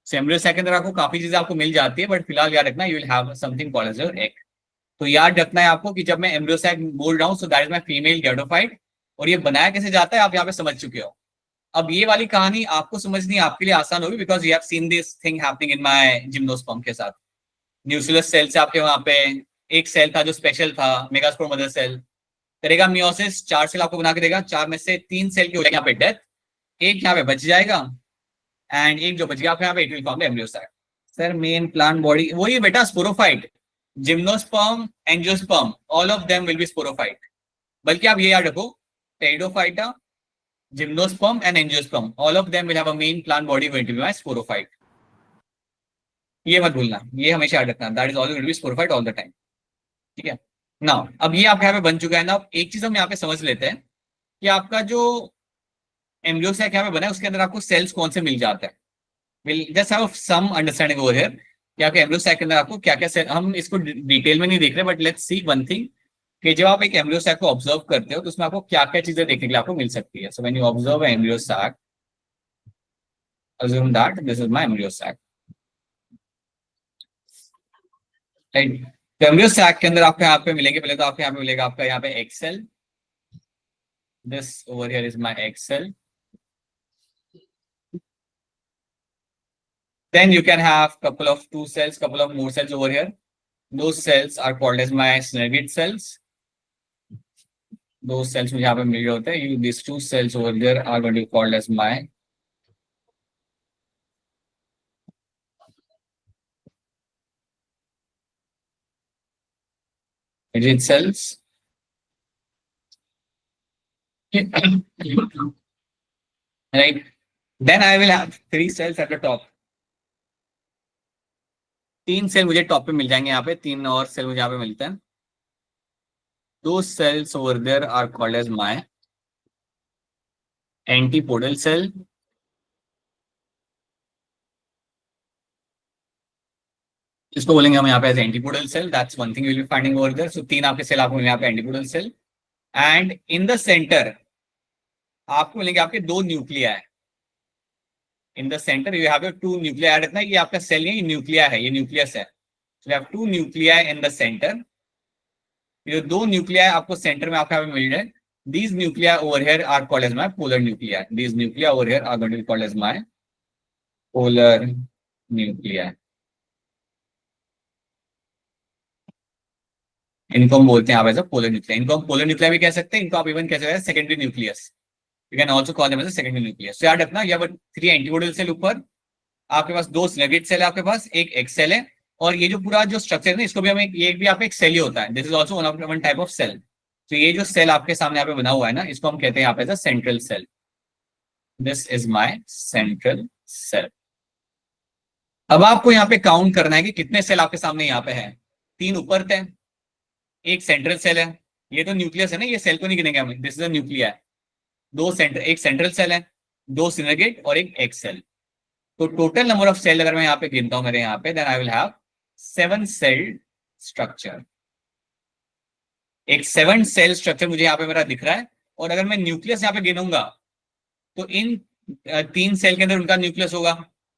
A: So embryo sac के अंदर आपको काफी चीजें आपको मिल जाती है, बट फिलहाल याद रखना you will have something called as your egg. तो याद रखना है आपको कि जब मैं एम्ब्रियो सैक बोल रहा हूँ, सो that is my female gametophyte, और ये बनाया कैसे जाता है आप यहाँ पे समझ चुके हो। अब ये वाली कहानी आपको समझनी आपके लिए आसान होगी, because you have seen this thing happening in my gymnosperm के साथ। न्यूक्लियस सेल से आपके वहां पे एक सेल था जो स्पेशल था, मेगास्पोर मदर सेल, करेगा मियोसिस, 4 सेल आपको बना के देगा, 4 में से 3 सेल की हो जाएगी यहाँ पे डेथ, एक यहाँ पे बच जाएगा, एंड एक जो बच गया आपके यहाँ पे it will form the embryo sac. Sir main plant body वही बेटा, sporophyte, gymnosperm, angiosperm, all of them will be sporophyte. बल्कि आप ये याद रखो, pteridophyta, gymnosperm and angiosperm, all of them will have a main plant body going to be sporophyte. ये मत भूलना, ये हमेशा याद रखना, that is always going to be sporophyte all the time. ठीक है ना? अब ये आपके यहाँ पे बन चुका है ना। अब एक चीज हम यहाँ पे समझ लेते हैं कि आपका जो एम्ब्रियो सैक यहाँ पे बना है, उसके अंदर आपको सेल्स कौन से मिल जाते हैं। Will just have some understanding over here कि आपके एम्ब्रियो सैक के अंदर आपको क्या क्या सेल, हम इसको डिटेल में नहीं देख रहे, but let's see one thing कि जब आप एक एम्ब्रियो सैक को ऑब्जर्व करते हो, तो उसमें आपको क्या क्या चीजें देखने के लिए आपको मिल सकती है। So when you observe embryo sac, assume that this is my embryo sac, right. तो एम्ब्रियो सैक के अंदर आपको यहाँ पे मिलेंगे, पहले तो आपको यहाँ पे मिलेगा आपका यहाँ पे एक cell, This over here is my egg cell. Then you can have couple of two cells, couple of more cells over here. Those cells are called as my synergid cells. Those cells मुझे यहाँ पे मिल रहे होते हैं. These two cells over there are going to be called as my rigid cells. Right. Then I will have three cells at the top. तीन सेल मुझे टॉप पे मिल जाएंगे यहाँ पे, तीन और सेल मुझे यहाँ पे मिलते हैं. Those cells over there are called as my antipodal cell. इसको बोलेंगे हम यहाँ पे as antipodal cell. That's one thing you will be finding over there. So तीन आपके सेल आपको मिलेंगे यहाँ पे antipodal cell. And in the center आपको मिलेंगे आपके दो Nucleya. In the center you have your two nuclei. याद रखना ये आपका सेल नहीं, ये न्यूक्लिया है, ये न्यूक्लियस है. So you have two nuclei in the center. ये दो न्यूक्लिया आपको सेंटर में आपको यहाँ पे मिल रहे हैं. These nuclei over here are called as my polar nuclei. These nuclei over here are going to be called as my polar nuclei. इनको हम बोलते हैं आप ऐसा पोलर न्यूक्लिया. इनको हम पोलर न्यूक्लिया भी कह सकते हैं. इनको आप इवन कह सकते हैं secondary nucleus. You can also call them as a secondary nucleus. So याद रखना ये 3 एंटीपोडल सेल ऊपर, आपके पास 2 सिनर्गिड सेल है, आपके पास एक एक्स सेल है, और ये जो पूरा जो स्ट्रक्चर है ना इसको भी हमें, ये भी आपका एक सेल ही होता है. This is also one type of cell. तो ये जो सेल आपके सामने यहाँ पे बना हुआ है ना, इसको हम कहते हैं यहाँ पे central cell. This is my central cell. अब आपको यहाँ पे काउंट करना है कि कितने सेल आपके सामने यहाँ पे है. 3 ऊपर थे, एक सेंट्रल सेल है. ये तो न्यूक्लियस है ना, ये सेल को नहीं गिनेंगे हम. This is a nuclei. एक सेंट्रल सेल है, 2 सिनर्गिड और एक एक्स सेल. तो टोटल नंबर ऑफ सेल अगर मैं यहाँ पे गिनता हूं मेरे यहाँ पे, then I will have 7 cell structure. एक 7 सेल स्ट्रक्चर मुझे यहाँ पे मेरा दिख रहा है. और अगर मैं न्यूक्लियस यहाँ पे गिनूंगा तो इन 3 सेल के अंदर उनका न्यूक्लियस होगा,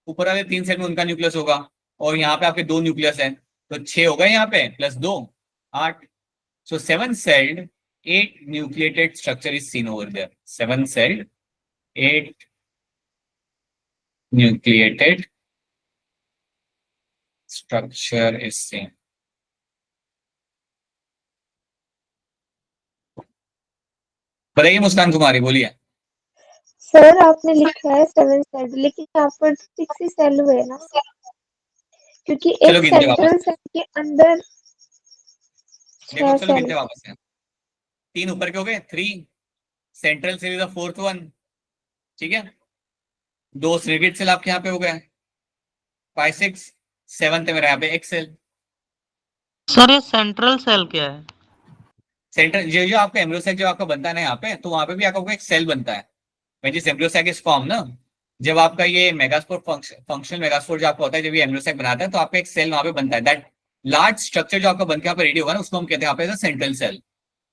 A: ऊपर वाले 3 सेल में उनका न्यूक्लियस होगा, और यहाँ पे आपके 2 न्यूक्लियस है, तो 6 हो गए यहाँ पे, plus 2 8. So 7-celled 8 nucleated structure is seen over there. 7-celled 8 nucleated structure is seen. बताइए मुस्कान कुमारी, बोलिए.
B: सर आपने लिखा है 7 सेल, लेकिन यहाँ पर 6 सेल हुए ना, क्योंकि
A: चलो
B: एक
A: गिनते
B: सेंट्रल
A: वापस.
B: सेल के अंदर
A: देखो
B: 6
A: चलो गिनते
B: सेल.
A: वापस से. 3 ऊपर के हो गए, 3 central cell is the 4th one. ठीक है, 2 सिनर्गिड सेल आपके यहाँ पे हो गए, 5 6 7 थे मेरे यहाँ पे एक्सेल.
F: सर ये सेंट्रल सेल क्या है?
A: सेंट्रल जो आपका एम्ब्रियोसाइक जो आपका बनता है ना यहाँ पे, तो वहां पे भी आपका एक सेल बनता है. व्हेन दिस एम्ब्रियोसाइक इज फॉर्म ना, जब आपका ये मेगास्पोर फंक्शनल मेगास्पोर जो आपका होता है, जब ये एम्ब्रियोसाइक बनाता है तो आपका एक सेल वहां पे बनता है. दैट लार्ज स्ट्रक्चर जो आपका बनकर यहाँ पे रेडी होगा ना, उसको हम कहते हैं यहाँ पे सेंट्रल सेल.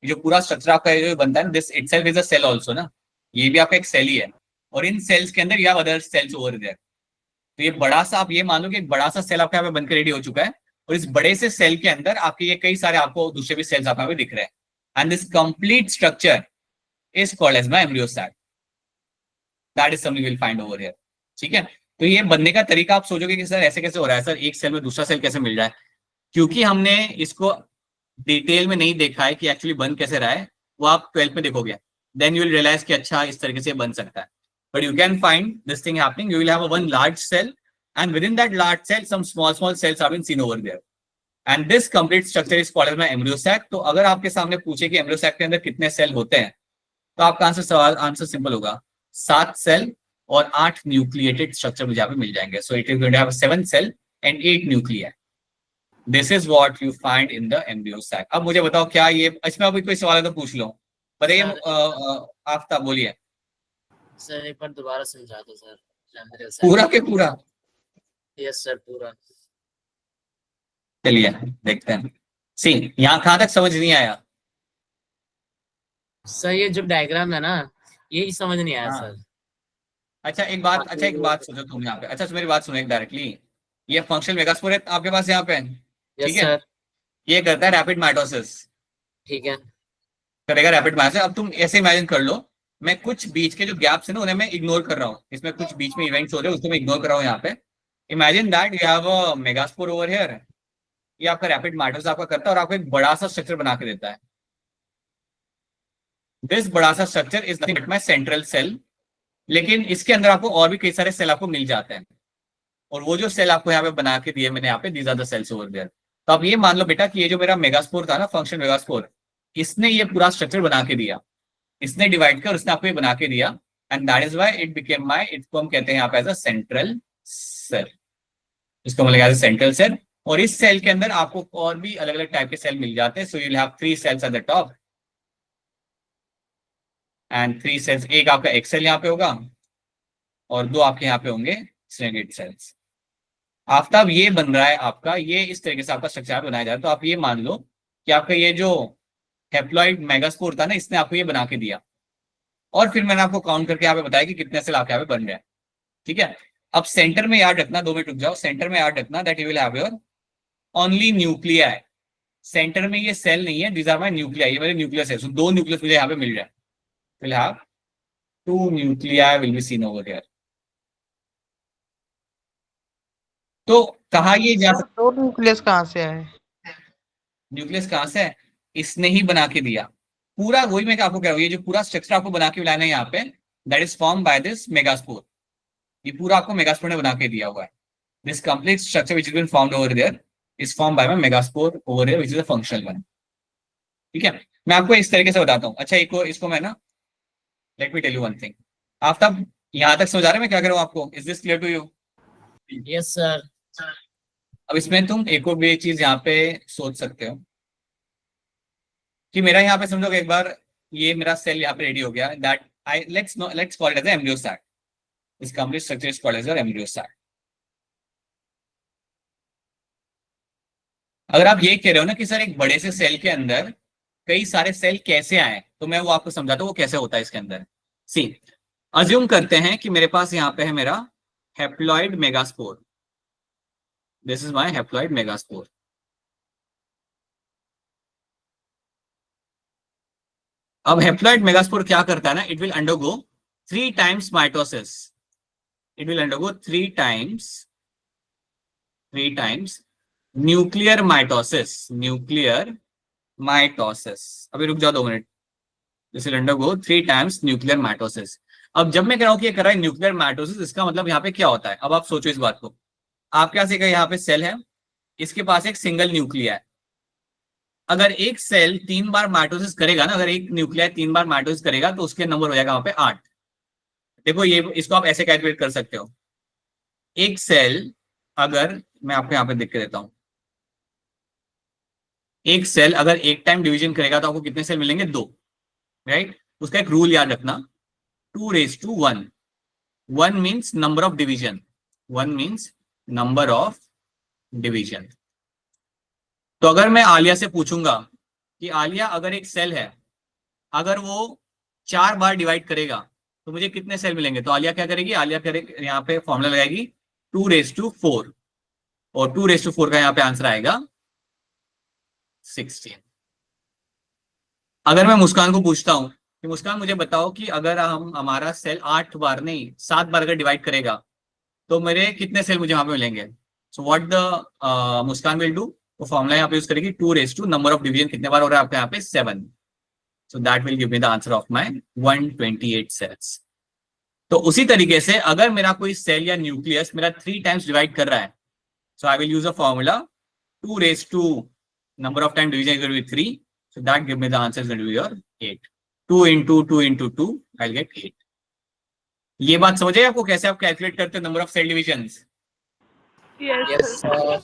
A: जो पूरा स्ट्रक्चर आपका जो बनता है, this itself is a cell also ना, ये भी आपका एक सेल ही है. और इन सेल्स के अंदर you have other cells over there. तो ये बड़ा सा, आप ये मान लो कि एक बड़ा सा सेल आपका यहाँ पे बनकर रेडी हो चुका है, और इस बड़े से सेल के अंदर आपके ये कई सारे आपको दूसरे भी सेल्स आपको दिख रहे हैं. And this complete structure is called as my embryo sac. That is something you will find over here. ठीक है, तो ये बनने का तरीका आप सोचोगे कि सर ऐसे कैसे हो रहा है, सर एक सेल में दूसरा सेल कैसे मिल रहा है, क्योंकि हमने इसको डिटेल में नहीं देखा है कि एक्चुअली बन कैसे रहा है. वो आप 12th में देखोगे, देन यू विल रियलाइज कि अच्छा इस तरीके से बन सकता है. But you can find this thing happening. You will have one large cell, and within that large cell some small cells are been seen over there. And this complete structure is called as my embryo sac. तो अगर आपके सामने पूछे कि embryo sac के अंदर कितने सेल होते हैं, तो आपका आंसर सिंपल होगा, 7 सेल और 8 न्यूक्लिएटेड स्ट्रक्चर मुझे यहाँ पे मिल जाएंगे. So it is going to have 7 cell and 8 nuclei. This is what you find in the embryo sac. अब मुझे बताओ क्या ये, इसमें अभी कोई सवाल है तो पूछ लो. बताइए आफ्ताब, बोलिए.
C: सर एक बार दोबारा समझा दो सर.
A: पूरा के पूरा?
C: यस सर, पूरा.
A: चलिए देखते हैं. सी यहाँ कहाँ तक समझ नहीं आया?
C: सर ये जो डायग्राम है ना, ये समझ नहीं आया.
A: हाँ.
C: सर
A: अच्छा एक बात सोचो तुम यहाँ पे. अच्छा मेरी बात सुनो एक डायरेक्टली. ये फंक्शनल मेगास्पोर है आपके पास यहाँ पे,
C: यस
A: ठीक है.
C: सर.
A: ये करता है रैपिड माइटोसिस,
C: ठीक है.
A: करेगा रैपिड माइटोसिस. अब तुम ऐसे इमेजिन कर लो मैं कुछ बीच के जो गैप्स है ना उन्हें मैं इग्नोर कर रहा हूँ, इसमें कुछ बीच में इवेंट्स हो रहे हैं उसको मैं इग्नोर कर रहा हूँ यहाँ पे। Imagine that you have a megaspore over here, ये आपका रैपिड माइटोसिस आपका करता है और आपको एक बड़ा सा स्ट्रक्चर बना के देता है। दिस बड़ा सा structure is nothing but my central cell, लेकिन इसके अंदर आपको और भी कई सारे सेल आपको मिल जाते हैं, और वो जो सेल आपको यहाँ पे बना के दिए मैंने यहाँ पे, these are the cells over there. तो आप ये मान लो बेटा कि ये जो मेरा मेगास्पोर था ना, फंक्शन मेगास्पोर, इसने ये पूरा स्ट्रक्चर बना के दिया, इसने डिवाइड कर उसने आपको ये बना के दिया, and that is why it became my, इसको हम कहते हैं यहाँ पे एज अ सेंट्रल सेल, इसको हम एज अ सेंट्रल सेल। और इस सेल के अंदर आपको और भी अलग अलग टाइप के सेल मिल जाते हैं, so you will have 3 cells at the top and 3 cells, एक आपका एक सेल यहाँ पे होगा और 2 आपके यहाँ पे होंगे सिनेगेट सेल्स। आफ्ताब ये बन रहा है आपका, ये इस तरीके से आपका स्ट्रक्चर बनाया जाए, तो आप ये मान लो कि आपका ये जो हेप्लॉइड मेगास्पोर था ना, इसने आपको ये बना के दिया, और फिर मैंने आपको काउंट करके यहाँ पे बताया कि कितने सेल आपके यहाँ पे बन रहे हैं। ठीक है, अब सेंटर में याद रखना, 2 मिनट रुक जाओ, सेंटर में याद रखना that you will have your only nuclei. Centre में ये सेल नहीं है, दीज आर माय न्यूक्लियाई, ये मेरे न्यूक्लियस है, सो 2 न्यूक्लियस मुझे यहाँ पे मिल रहा है, will have 2 nuclei will be seen over here. तो कहा ये जा सकता,
F: तो न्यूक्लियस कहाँ से आए?
A: न्यूक्लियस कहां से है, इसने ही बना के दिया पूरा, वही मैं आपको कह रहा हूँ, ये जो पूरा स्ट्रक्चर आपको बना के लाना है यहाँ पे, that is form by this megaspore, ये पूरा आपको मेगास्पोर ने बना के दिया हुआ है। This complete structure which is been found over there is form by my megaspore over here which is a functional one. ठीक है, मैं आपको इस तरीके से बताता हूँ। अच्छा, इसको मैं ना, let me tell you one thing, Aftab यहाँ तक समझ आ रहे हैं मैं क्या कर रहा हूँ आपको, is this clear to you?
C: Yes sir.
A: अब इसमें तुम एक और भी चीज यहाँ पे सोच सकते हो कि मेरा यहाँ पे समझो एक बार ये मेरा सेल यहाँ पे रेडी हो गया, that I let's call it as embryo sac, this complete structure is called as your embryo sac. अगर आप ये कह रहे हो ना कि सर एक बड़े से सेल के अंदर कई सारे सेल कैसे आए, तो मैं वो आपको समझाता हूँ वो कैसे होता है इसके अंदर। सी, अज्यूम करते हैं कि मेरे पास यहाँ पे है मेरा haploid megaspore, this is my haploid megaspore. अब हेप्लॉइड मेगास्पोर क्या करता है ना, it will undergo 3 times mitosis, it will undergo 3 times nuclear mitosis, अभी रुक जाओ 2 minute, this will undergo 3 times nuclear mitosis. अब जब मैं कह रहा हूं कि ये कर रहा है न्यूक्लियर माइटोसिस, इसका मतलब यहाँ पे क्या होता है, अब आप सोचो इस बात को। आपके पास एक यहाँ पे सेल है, इसके पास एक सिंगल न्यूक्लिया है, अगर एक सेल 3 बार माइटोसिस करेगा ना, अगर एक न्यूक्लिया 3 बार माइटोसिस करेगा तो उसके नंबर हो जाएगा वहां पे 8। देखो ये, इसको आप ऐसे कैलकुलेट कर सकते हो, एक सेल, अगर मैं आपको यहाँ पे देख के देता हूं, एक सेल अगर एक टाइम डिवीजन करेगा तो आपको कितने सेल मिलेंगे, 2, राइट। उसका एक रूल याद रखना, 2:1, 1 means number of division, 1 means number of division. तो अगर मैं आलिया से पूछूंगा कि आलिया अगर एक सेल है, अगर वो 4 बार डिवाइड करेगा तो मुझे कितने सेल मिलेंगे, तो आलिया क्या करेगी, आलिया करेगी यहाँ पे फॉर्मूला लगाएगी 2:4, और 2:4 का यहाँ पे आंसर आएगा 16। अगर मैं मुस्कान को पूछता हूं कि मुस्कान मुझे बताओ कि अगर हमारा सेल 8 बार नहीं 7 बार अगर डिवाइड करेगा तो मेरे कितने सेल मुझे वहां पे मिलेंगे, so what the Muskan will do, वो फॉर्मूला यहाँ पे यूज करेगी 2 नंबर ऑफ डिवीजन कितने बार हो रहा है आपके यहाँ पे 7, so that will give me the answer of my 128 cells. तो उसी तरीके से अगर मेरा कोई सेल या न्यूक्लियस मेरा 3 टाइम्स डिवाइड कर रहा है, so I will use a formula 2 number of time division is going to be 3, so that give me the answer is going to be your 8, 2 into 2 into 2 I'll get 8। ये बात समझ आई आपको कैसे आप कैलकुलेट करते हैं number of cell divisions,
D: Yes,
C: yes
D: sir.
C: Sir.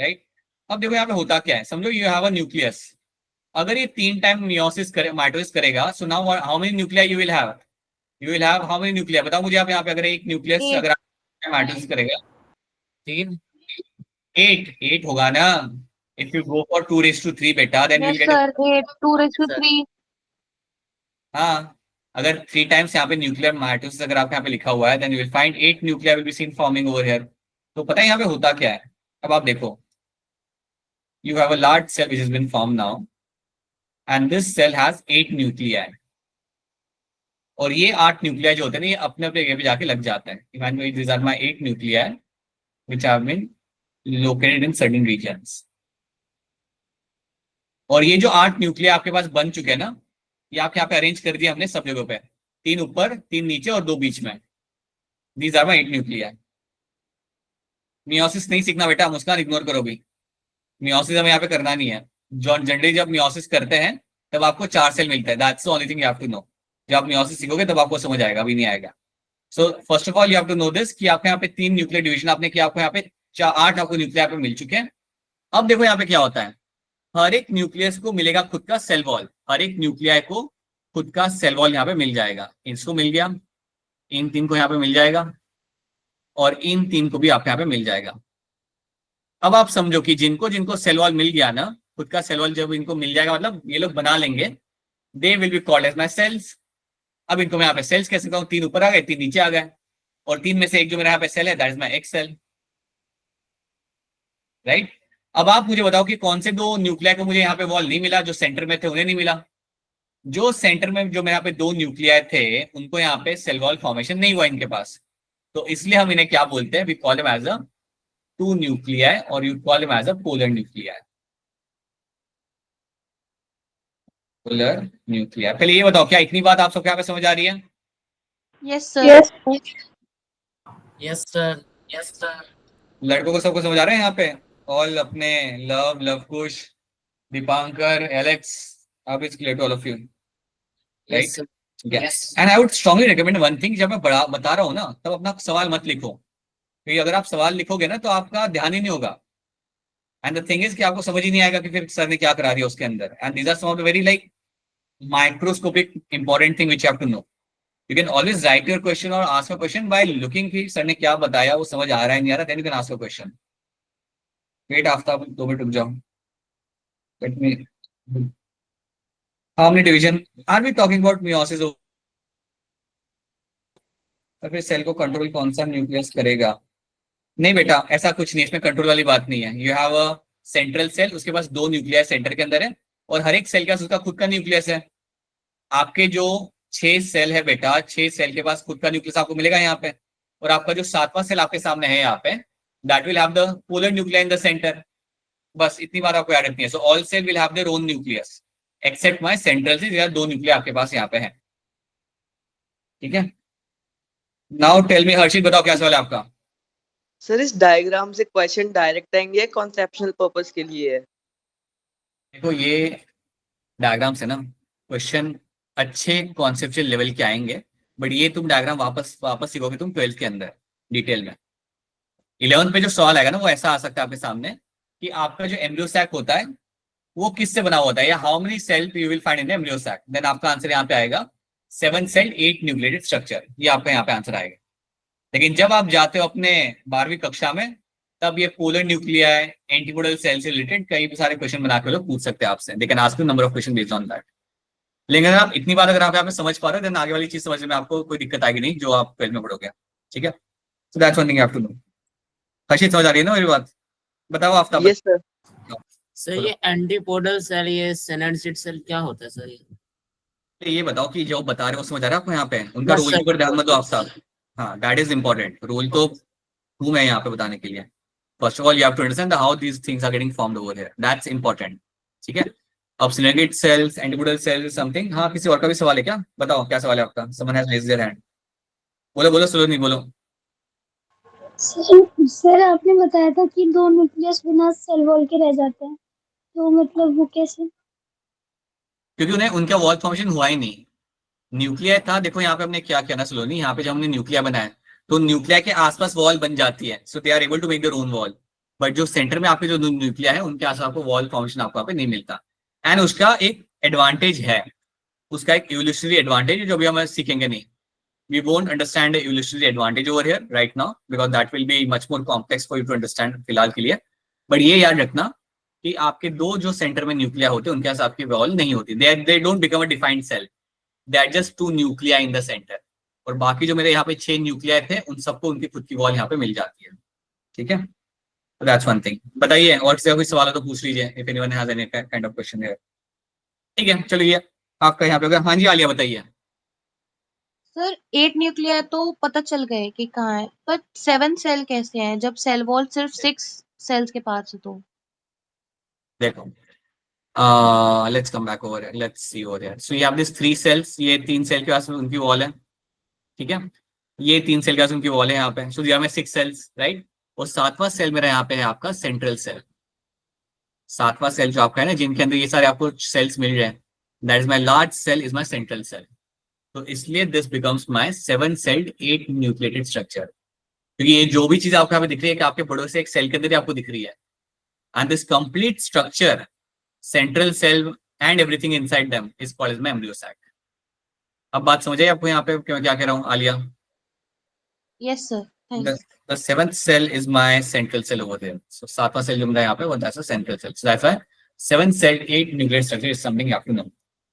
A: Right. अब देखो यहाँ पे होता क्या है, समझो यू हैव अ न्यूक्लियस, अगर ये 3 टाइम माइटोसिस करेगा, so now how many nuclei you will have how many nuclei, बताओ मुझे आप यहाँ पे, अगर एक न्यूक्लियस
B: Eight.
A: अगर माइटोसिस करेगा
C: 3।
A: 8 होगा ना, इफ यू गो फॉर 2:3 बेटा then
B: Yes,
A: will get,
B: sir. 8, 2:3.
A: हाँ, अगर 3 टाइम्स यहाँ पे न्यूक्लियर माइटोसिस अगर आपके यहाँ पे लिखा हुआ है then you will find 8 nuclei will be seen forming over here. तो पता है यहाँ पे होता क्या है, अब आप देखो, you have a large cell which has been form now and this cell has 8 nuclei, और ये 8 न्यूक्लिया जो होते हैं ना, ये अपने अपने जगह पे जाके लग जाता है. Imagine this are my 8 nuclei which have been located in certain regions. और ये जो 8 न्यूक्लिया आपके पास बन चुके हैं ना, ये आपके यहाँ पे अरेंज कर दिया हमने सब जगहों पे, 3 ऊपर 3 नीचे और 2 बीच में. These are my 8 nuclei. Meiosis नहीं सीखना बेटा, मुस्कान इग्नोर करो भी. मियोसिस हमें यहाँ पे करना नहीं है. जनरली जब मियोसिस करते हैं तब आपको 4 सेल मिलता है. That's the only thing you have to know. जब आप मियोसिस सीखोगे तब आपको समझ आएगा, अभी नहीं आएगा. So first of all you have to know this कि आपके यहाँ पे 3 न्यूक्लियर डिवीजन आपने किया, आपको यहाँ पे 8 आपको न्यूक्लियर पे मिल चुके हैं. अब देखो यहाँ पे क्या होता है, हर एक न्यूक्लियस को मिलेगा खुद का सेल वॉल. हर एक न्यूक्लियाई को खुद का सेल वॉल यहाँ पे मिल जाएगा. इसको मिल गया, इन 3 को यहाँ पे मिल जाएगा, और इन 3 को भी आपके यहाँ पे मिल जाएगा. अब आप समझो कि जिनको जिनको सेल वॉल मिल गया ना, खुद का सेल वॉल जब इनको मिल जाएगा, मतलब ये लोग बना लेंगे, they will be called as my cells. अब इनको मैं यहाँ पे सेल्स कैसे कहूँ, 3 ऊपर आ गए 3 नीचे आ गए, और 3 में से एक जो मेरा यहाँ पे सेल है that is my egg cell. Right. अब आप मुझे बताओ कि कौन से 2 न्यूक्लिया को मुझे यहाँ पे वॉल नहीं मिला, जो सेंटर में थे उन्हें नहीं मिला. जो सेंटर में जो मेरे यहाँ पे 2 न्यूक्लिया थे उनको यहाँ पे सेल वॉल फॉर्मेशन नहीं हुआ इनके पास. तो इसलिए हम इन्हें क्या बोलते हैं, we call them as a 2 nuclei, और you call them as a polar nuclei. Polar nuclei. पहले ये बताओ क्या इतनी बात आप सबके यहाँ पे समझ आ रही है?
B: Yes sir.
C: Yes sir. Yes sir.
A: लड़कों को सबको समझ आ रहा है यहाँ पे? ऑल अपने लवकुश, दीपांकर, एलेक्स, अब it's clear to all of you, right?
C: Yes, sir.
A: Yes. And I would strongly recommend one thing, जब मैं बता रहा हूँ ना तब अपना सवाल मत लिखो, क्योंकि अगर आप सवाल लिखोगे ना तो आपका ध्यान ही नहीं होगा. एंड द थिंग इज कि आपको समझ ही नहीं आएगा कि फिर सर ने क्या करा दिया उसके अंदर. And these are some of the very like microscopic important thing which you have to know. You can always write your question और ask a question by looking कि सर ने क्या बताया, वो समझ आ रहा है नहीं आ रहा, then you can ask a question. Wait Aftab 2 minute रुक जाओ. Let me. How many division are we talking about meiosis? और फिर सेल को कंट्रोल कौन सा न्यूक्लियस करेगा? नहीं बेटा, ऐसा कुछ नहीं, इसमें कंट्रोल वाली बात नहीं है. You have a central cell, उसके पास 2 न्यूक्लियस सेंटर के अंदर है, और हर एक सेल के पास उसका खुद का न्यूक्लियस है. आपके जो 6 सेल है बेटा, 6 सेल के पास खुद का न्यूक्लियस आपको मिलेगा यहाँ पे, और आपका जो 7वां सेल आपके सामने है यहाँ पे, that will have the polar nuclei in the center. बस इतनी बात आपको याद रखनी है. So all cell will have their own nucleus except my central cell, 2 nuclei आपके पास यहाँ पे है. ठीक है. नाउ टेल मी हर्षित, बताओ क्या सवाल है आपका?
G: सर इस डायग्राम से क्वेश्चन डायरेक्ट आएंगे या कॉन्सेप्शनल पर्पस के लिए है?
A: देखो ये डायग्राम से ना क्वेश्चन अच्छे कॉन्सेप्चुअल लेवल के आएंगे, बट ये तुम डायग्राम वापस सीखोगे तुम 12th के अंदर डिटेल में. 11th पे जो सवाल आएगा ना वो ऐसा आ सकता है आपके सामने कि आपका जो एम्ब्रियो सैक होता है वो किससे बना होता है, या how many cell you will find in embryo sac. Then आपका आंसर यहाँ पे आएगा 7 सेल 8 न्यूक्लिएटेड स्ट्रक्चर. ये आपका यहाँ पे आंसर आएगा. लेकिन जब आप जाते हो अपने 12वीं कक्षा में, तब ये पोलर न्यूक्लिया है, एंटीपोडल सेल से रिलेटेड कई सारे क्वेश्चन बना के लोग पूछ सकते हैं आपसे. They can ask you number of question based on that. लेकिन अगर आप इतनी बात अगर आप यहाँ पे समझ पा रहे हो, देन आगे वाली चीज समझने में आपको कोई दिक्कत आएगी नहीं, जो आप 12 में पढ़ोगे. ठीक है. So that's one thing you have to know. Harshit समझ आ रही है ना मेरी बात? बताओ आफ्ताब.
G: Yes sir.
C: सर ये एंटीपोडल सेल, ये सिनेंसिड सेल क्या होता है सर?
A: ये बताओ कि जो बता रहे हो समझ आ रहा है आपको यहाँ पे? उनका
C: बस
A: रोल
C: सर.
A: पर ध्यान मत दो आफ्ताब. हाँ, दैट इज इंपॉर्टेंट. रोल तो हूँ मैं यहाँ पे बताने के लिए. First of all you have to understand how these things are getting formed over here. That's important. ठीक है. अब synergid cells, antipodal cells something. हाँ, किसी और का भी सवाल है क्या? बताओ क्या सवाल है आपका? Someone has raised their hand. बोलो बोलो, स्लो नहीं बोलो.
B: सर आपने बताया था कि 2 न्यूक्लियस बिना सेल वॉल के रह जाते हैं, तो मतलब वो कैसे?
A: क्योंकि उन्हें उनका वॉल फॉर्मेशन हुआ ही नहीं. न्यूक्लिया था. देखो यहाँ पे हमने क्या किया ना स्लोनी, यहाँ पे जब हमने न्यूक्लिया बनाया तो न्यूक्लिया के आसपास वॉल बन जाती है. So they are able to make their own wall. But जो सेंटर में आपके जो न्यूक्लिया है उनके आसपास आपको वॉल फॉर्मेशन आपको यहाँ पे नहीं मिलता. एंड उसका एक एडवांटेज है, उसका एक इवोल्यूशनरी एडवांटेज है जो भी हम सीखेंगे नहीं. We won't understand the evolutionary advantage over here right now because that will be much more complex for you to understand फिलहाल के लिए. बट ये याद रखना कि आपके 2 जो सेंटर में न्यूक्लिया होते हैं उनके पास आपकी वॉल नहीं होती. they don't become a defined cell. They are just 2 Nucleya in the center. और बाकी जो मेरे यहाँ पे 6 न्यूक्लिया थे उन सबको उनकी खुद की वॉल यहाँ पे मिल जाती है. ठीक है. So that's one thing. बताइए और किसी का कोई सवाल हो तो पूछ लीजिए. If anyone has any kind of question here. ठीक है, चलिए आपका यहाँ पे हो गया. हाँ जी आलिया बताइए.
H: सर 8 न्यूक्लिया तो पता चल गए कि कहाँ है, पर 7 सेल कैसे हैं जब सेल वॉल सिर्फ 6 सेल्स के पास है तो?
A: देखो, let's come back over, let's see over here. So you have this 3 cells, ये 3 सेल के पास में उनकी वॉल है, ठीक है। ये 3 सेल के पास उनकी वॉल है यहाँ पे, सो दिया में 6 सेल्स, राइट। और 7वां सेल मेरा यहाँ पे है आपका सेंट्रल सेल। 7वां सेल जो आपका है ना, जिनके अंदर ये सारे आपको सेल्स मिल रहे हैं, that is my large cell, is my central cell. तो इसलिए this becomes my 7 celled 8 nucleated structure, क्योंकि ये जो भी चीज आपको यहाँ पे दिख रही है कि आपके बड़ों से एक सेल के अंदर ही आपको दिख रही है, and this complete structure, central cell and everything inside them is called as my embryo sac. अब बात समझ आई आपको यहाँ पे क्यों क्या कह रहा हूँ Alia?
H: Yes sir, thanks.
A: The seventh cell is my central cell over there. So 7वां सेल जो मेरा यहाँ पे वो that's a central cell. So that's why 7 celled 8 nuclear structure is something you have to know.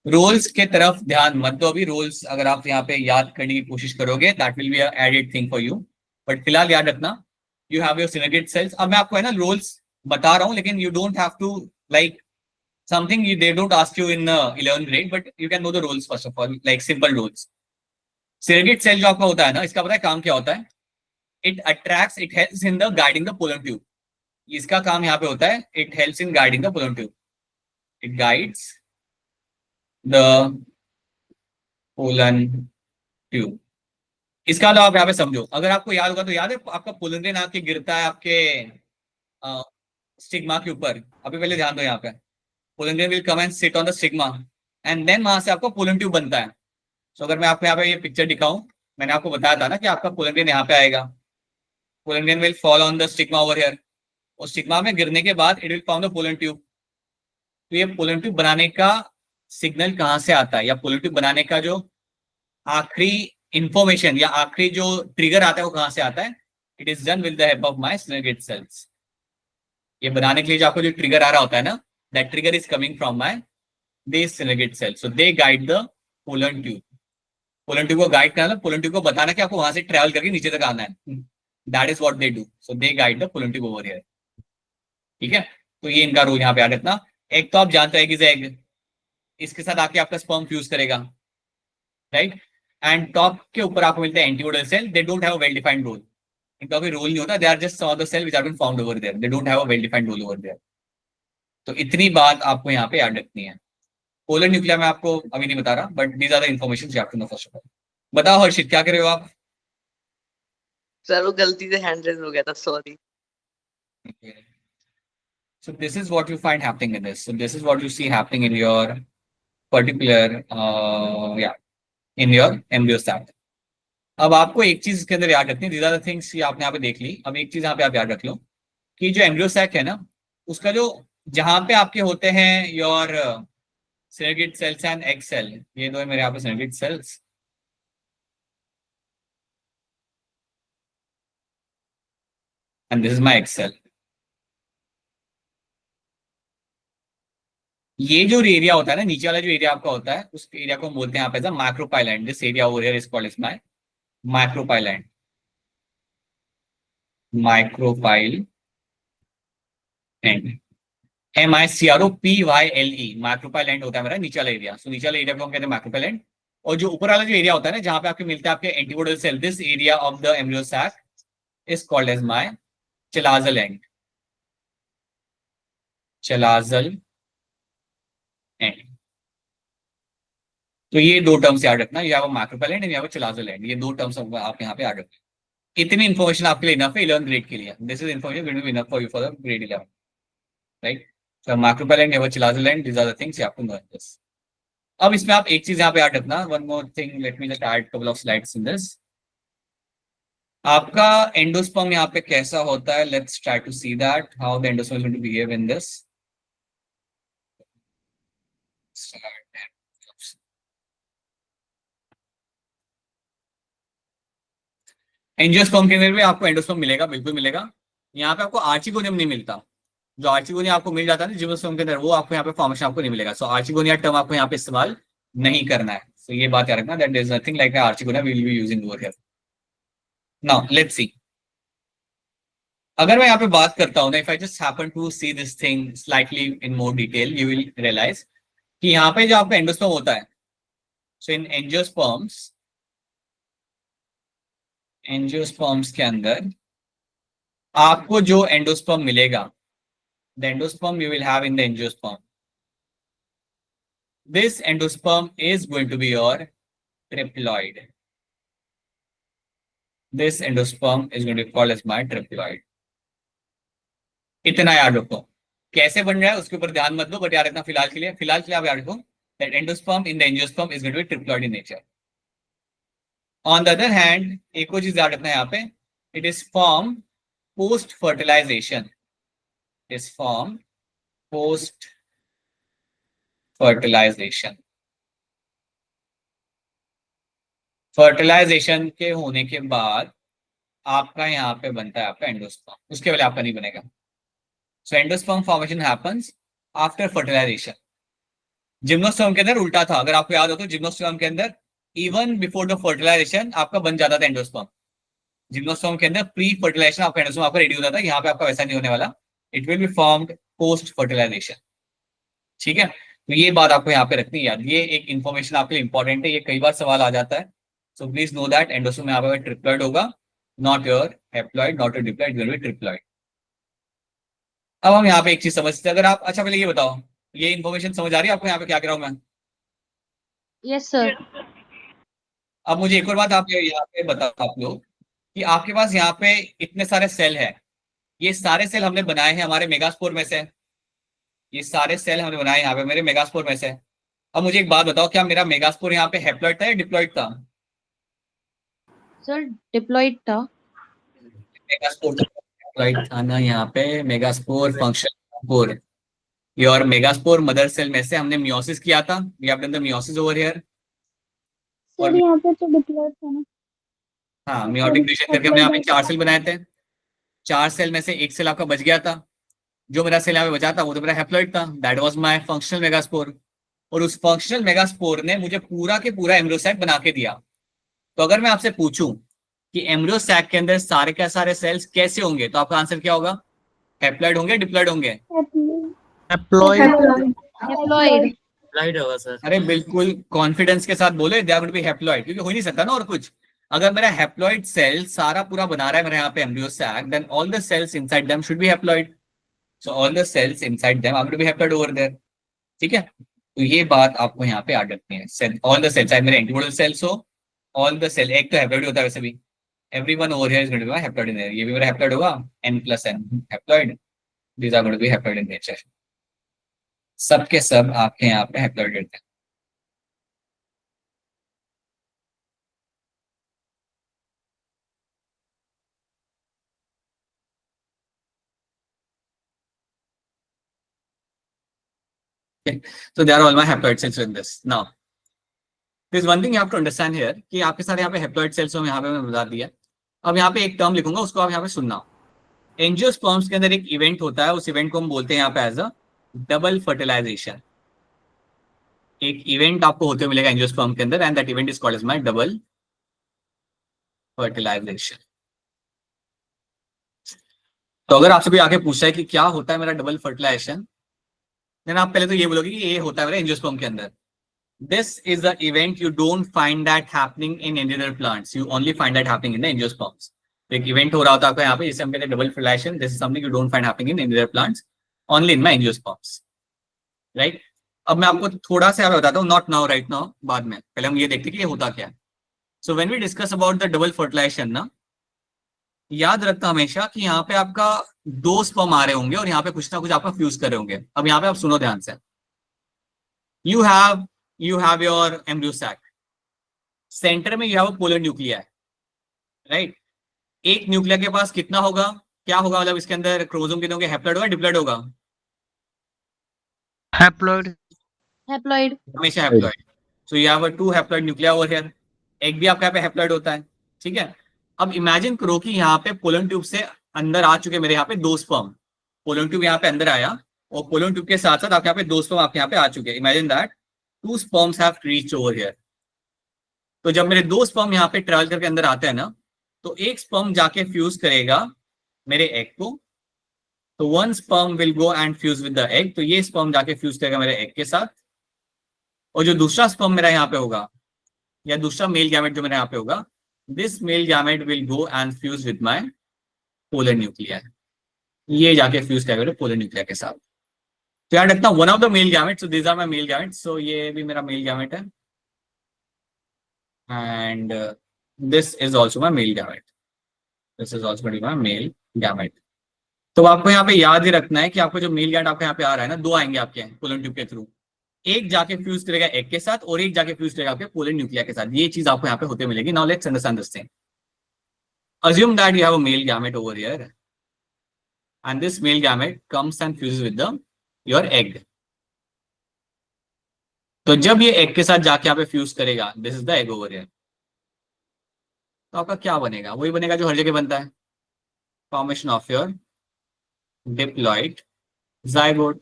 A: Roles के तरफ ध्यान मत दो अभी। रोल्स अगर आप यहाँ पे याद करने की कोशिश करोगे that will be added thing for you, but फिलहाल याद रखना you have your synergid cells. अब मैं आपको है ना रोल्स बता रहा हूँ, लेकिन you don't have to like something you they don't ask you in 11th grade, but you can know the roles first of all, like simple roles. Synergid cell जो आपका होता है ना, इसका पता है काम क्या होता है? It attracts, it helps in the guiding the pollen tube. इसका काम यहाँ पे होता है, it helps in guiding the pollen tube. It guides the pollen tube. इसका अलावा आप यहाँ पे समझो, अगर आपको याद होगा तो याद है आपका पोलन ग्रेन आके गिरता है आपके स्टिग्मा के ऊपर। अभी पहले ध्यान दो, यहाँ पे pollen grain will come and sit on the stigma and then वहां से आपका पोलन ट्यूब बनता है। तो अगर मैं आपको यहाँ पे ये पिक्चर दिखाऊं, मैंने आपको बताया था ना कि आपका पोलन ग्रेन यहाँ पे आएगा, pollen grain will fall on the stigma over here, और स्टिग्मा में गिरने के बाद it will form the pollen tube. तो ये पोलन ट्यूब बनाने का सिग्नल कहाँ से आता है, या पोलन ट्यूब बनाने का जो आखिरी इंफॉर्मेशन या आखिरी जो ट्रिगर आता है वो कहाँ से आता है? It is done with the help of my synergid cells. ये बनाने के लिए जो आपको जो ट्रिगर आ रहा होता है ना, that trigger is coming from my this synergid cells. So they guide the pollen tube. Pollen tube को गाइड करना, पोलन ट्यूब को बताना कि आपको वहां से ट्रेवल करके नीचे तक आना है। That is what they do. So they guide the pollen tube over here, ठीक है। तो ये इनका रोल यहाँ पे याद रखना। एक तो आप जानते हैं कि एग, इसके साथ आके आपका स्पर्म फ्यूज करेगा, राइट। एंड टॉप के ऊपर आपको मिलते हैं antipodal cell, they don't have a well defined role. इनका कोई रोल नहीं होता, they are just some of the cell which have been found over there, they don't have a well defined role over there. तो इतनी बात आपको यहाँ पे याद रखनी है। पोलर न्यूक्लिया मैं आपको अभी नहीं बता रहा, but these are the information you have to know first of all. बताओ हर्षित, क्या कर रहे हो आप?
G: सर वो गलती से हैंड रेज हो गया था, sorry.
A: So this is what you find happening in this. So this is what you see happening in your particular, in your embryo sac. अब आपको एक चीज इसके अंदर याद रखनी है, these are the things ये आपने यहाँ पे देख ली। अब एक चीज यहाँ पे आप याद रख लो कि जो एम्ब्रियो सैक है ना, उसका जो जहां पे आपके होते हैं your synergid cells and egg cell, ये दो है मेरे यहाँ पे synergid cells, and this is my egg cell. ये जो एरिया होता है ना, नीचे वाला जो एरिया आपका होता है, उस एरिया को बोलते हैं आप as a micropylar end. This area over here is called as my micropylar end. Micropyle and MICROPYLE, micropylar end होता है मेरा नीचे वाला एरिया। सो नीचे वाला एरिया को हम कहते हैं मैक्रोपाइलैंड, और जो ऊपर वाला जो एरिया होता है ना, जहां पे आपके मिलते हैं आपके antipodal cell, this area of the embryo sac is called as my chalazal end. Chalazal end. तो ये दो टर्म्स याद रखना, ये आपको मैक्रोपाइलैंड एंड यहाँ पे चलाजल एंड, ये दो टर्म्स आप यहाँ पे याद रखना। इतनी इन्फॉर्मेशन आपके लिए इनफ है 11th ग्रेड के लिए। This is information going to be enough for you for the grade 11, right. So micropylar end and chalazal end, these are the things you have to know this. अब इसमें आप एक चीज यहाँ पे याद रखना, one more thing, let me just add couple of slides in this. आपका एंडोस्पर्म यहाँ पे कैसा होता है, let's try to see that how the endosperm is going to behave in this. Angiosperm के अंदर भी आपको एंडोस्पर्म मिलेगा, बिल्कुल मिलेगा। यहाँ पे आपको आर्चिगोनियम नहीं मिलता। जो आर्चिगोनिया आपको मिल जाता है ना जिम्नोस्पर्म के अंदर, वो आपको यहाँ पे फॉर्मेशन आपको नहीं मिलेगा। सो आर्चिगोनिया टर्म आपको यहाँ पे इस्तेमाल नहीं करना है। सो ये बात याद रखना, that there is nothing like archegonia we will be using over here. Now let's see, अगर मैं यहाँ पे बात करता हूँ ना, if I just happen to see this thing slightly in more detail, you will realise कि यहाँ पे जो आपका एंडोस्पर्म होता है, सो इन एंजियोस्पर्म्स एंजियोस्पर्म्स के अंदर आपको जो एंडोस्पर्म मिलेगा, the endosperm you will have in the angiosperm, this endosperm is going to be your triploid. This endosperm is going to be called as my triploid. इतना याद रखो. कैसे बन रहा है उसके ऊपर ध्यान मत दो, बट यार इतना फिलहाल के लिए आप याद रखो that endosperm in the angiosperm is going to be triploid in nature. On the other hand, एक और चीज याद रखना है यहाँ पे, it is formed post fertilization. It is formed post fertilization. Fertilisation के होने के बाद आपका यहाँ पे बनता है आपका एंडोस्पर्म, उसके पहले आपका नहीं बनेगा. So endosperm formation happens after fertilisation. Gymnosperm के अंदर उल्टा था, अगर आपको याद हो तो जिम्नोस्पर्म के अंदर इवन बिफोर द फर्टिलाइजेशन आपका बन जाता था एंडोस्पर्म. जिम्नोस्पर्म के अंदर प्री फर्टिलाइजेशन आपका एंडोस्पर्म आपका रेडी होता था. यहाँ पे आपका वैसा नहीं होने वाला, it will be formed post fertilisation. ठीक है, तो ये बात आपको यहाँ पे रखनी है याद. ये एक इन्फॉर्मेशन आपके लिए इंपॉर्टेंट है, ये कई बार सवाल आ जाता है. So please know that endosperm यहाँ पे ट्रिप्लॉइड होगा, not your haploid, not your diploid, will be triploid. अब हम यहाँ पे एक चीज समझते हैं. अगर आप, अच्छा पहले ये बताओ, ये इन्फॉर्मेशन समझ आ रही है आपको यहाँ पे क्या कह रहा हूँ मैं?
H: Yes sir.
A: अब मुझे एक और बात आप यहाँ पे बताओ आप लोग कि आपके पास यहाँ पे इतने सारे सेल है. ये सारे सेल हमने बनाए हैं हमारे मेगास्पोर में से. ये सारे सेल हमने बनाए यहाँ पे मेरे मेगास्पोर में से. अब मुझे एक बात बताओ, क्या मेरा मेगास्पोर यहाँ पे हैप्लॉइड था या डिप्लॉइड था?
H: सर डिप्लॉइड था.
A: मेगास्पोर था ना यहाँ पे. Megaspore function your megaspore mother cell में से हमने मियोसिस किया था. We have done the meiosis over here.
B: Sir यहाँ पे तो डिप्लॉइड था ना.
A: हाँ, मियोटिक डिवीजन करके हमने यहाँ पे 4 सेल बनाए थे. 4 सेल में से एक सेल आपका बच गया था. जो मेरा सेल यहाँ पे बचा था वो तो मेरा हैप्लॉइड था. That was my functional megaspore. और उस फंक्शनल मेगास्पोर ने मुझे पूरा के पूरा एम्ब्रियोसैक बना के दिया. तो अगर मैं आपसे पूछूं कि एम्ब्रियोसैक के अंदर सारे के सारे सेल्स कैसे होंगे, तो आपका आंसर क्या होगा? हैप्लॉइड होंगे, डिप्लॉइड होंगे?
F: Haploid.
H: हैप्लॉइड.
C: राइट होगा सर.
A: अरे बिल्कुल कॉन्फिडेंस के साथ बोले, they are going to be haploid, क्योंकि हो नहीं सकता ना और कुछ. अगर मेरा हैप्लॉइड सेल सारा पूरा बना रहा है मेरे यहाँ पे embryo sac, then all the cells inside them should be haploid. So all the cells inside them are going to be haploid over there. ठीक है, तो ये बात आपको यहाँ पे याद रखनी है. ऑल द सेल्स, चाहे मेरे एंटीबॉडी सेल्स हो, ऑल द सेल, एक तो हैप्लॉइड होता है वैसे भी. Everyone over here is going to be haploid in nature. ये भी मेरा हैप्लॉइड होगा, n+n haploid. These are going to be haploid in nature. सब के सब आपके यहाँ पे हैप्लॉइड रहते हैं. So they are all my haploid cells in this. Now, there's one thing you have to understand here कि आपके सारे यहाँ पे haploid cells हो, यहाँ पे मैं बता दिया. अब यहाँ पे एक टर्म लिखूंगा, उसको आप यहाँ पे सुनना. एंजियोस्पर्म्स के अंदर एक इवेंट होता है, उस इवेंट को हम बोलते हैं यहाँ पे एज अ डबल फर्टिलाइजेशन. एक इवेंट आपको होते हुए मिलेगा एंजियोस्पर्म के अंदर, and that event is called as my double fertilisation. तो अगर आपसे कोई आके पूछता है कि क्या होता है मेरा डबल फर्टिलाइजेशन, देन आप पहले तो ये बोलोगे कि ये होता है मेरा एंजियोस्पर्म के अंदर. This is the event you don't find that happening in any other plants, you only find that happening in the angiosperms. तो एक इवेंट हो रहा होता है आपका यहाँ पे, जिसे हम कहते हैं double fertilisation. This is something you don't find happening in any other plants, only in my angiosperms. Right, अब मैं आपको थोड़ा सा बताता हूँ, नॉट नाउ, राइट नाउ, बाद में. पहले हम ये देखते हैं कि ये होता क्या है. So when we discuss about the double fertilisation ना, याद रखना हमेशा कि यहाँ पे आपका 2 स्पर्म आ रहे होंगे और यहाँ पे कुछ ना कुछ आपका फ्यूज कर रहे होंगे. अब यहाँ पे आप सुनो ध्यान से. You have your embryo sac. Centre में you have a polar nuclei, right. एक न्यूक्लिया के पास कितना होगा, क्या होगा, मतलब इसके अंदर क्रोमोसोम कितने होंगे? हैप्लॉइड होगा, डिप्लॉइड होगा?
F: Haploid.
H: हैप्लॉइड.
A: हमेशा haploid. So you have a 2 haploid nuclei over here. एक भी आपका यहाँ पे हैप्लॉइड होता है. ठीक है, अब इमेजिन करो कि यहाँ पे पोलन ट्यूब से अंदर आ चुके मेरे यहाँ पे 2 स्पर्म. पोलन ट्यूब यहाँ पे अंदर आया और पोलन ट्यूब के साथ साथ आपके यहाँ पे 2 स्पर्म आपके यहाँ पे आ चुके. Imagine that 2 sperms have reached over here. तो जब मेरे 2 स्पर्म यहाँ पे ट्रैवल करके अंदर आते हैं ना, तो एक स्पर्म जाके फ्यूज करेगा मेरे एग को. तो 1 sperm will go and fuse with the egg. तो ये स्पर्म जाके फ्यूज करेगा मेरे एग के साथ. और जो दूसरा स्पर्म मेरा यहाँ पे होगा, या दूसरा मेल गैमेट जो मेरे यहाँ पे होगा, this male gamete will go and fuse with my polar nuclear. ये जाके फ्यूज करेगा पोलर न्यूक्लियर के साथ। तो याद रखना one of the male gamete, so this are my male gamete, so ये भी मेरा मेल गैमेट है and this is also my male gamete, this is also my male gamete. तो आपको यहाँ पे याद ही रखना है कि आपको जो मेल गैमेट आपको यहाँ पे आ रहा है ना, दो आएंगे आपके पोलर ट्यूब के थ्रू, एक जाके फ्यूज करेगा एग के साथ और एक जाके फ्यूज करेगा आपके पोलर न्यूक्लियर के साथ। ये चीज आपको यहाँ पे होते मिलेगी। Now let's understand this thing. Assume that you have a male gamete over here and this male gamete comes and fuses with your egg. तो जब ये एग के साथ जाके यहाँ पे फ्यूज करेगा, this is the egg over here, तो आपका क्या बनेगा? वही बनेगा जो हर जगह बनता है, formation of your diploid zygote.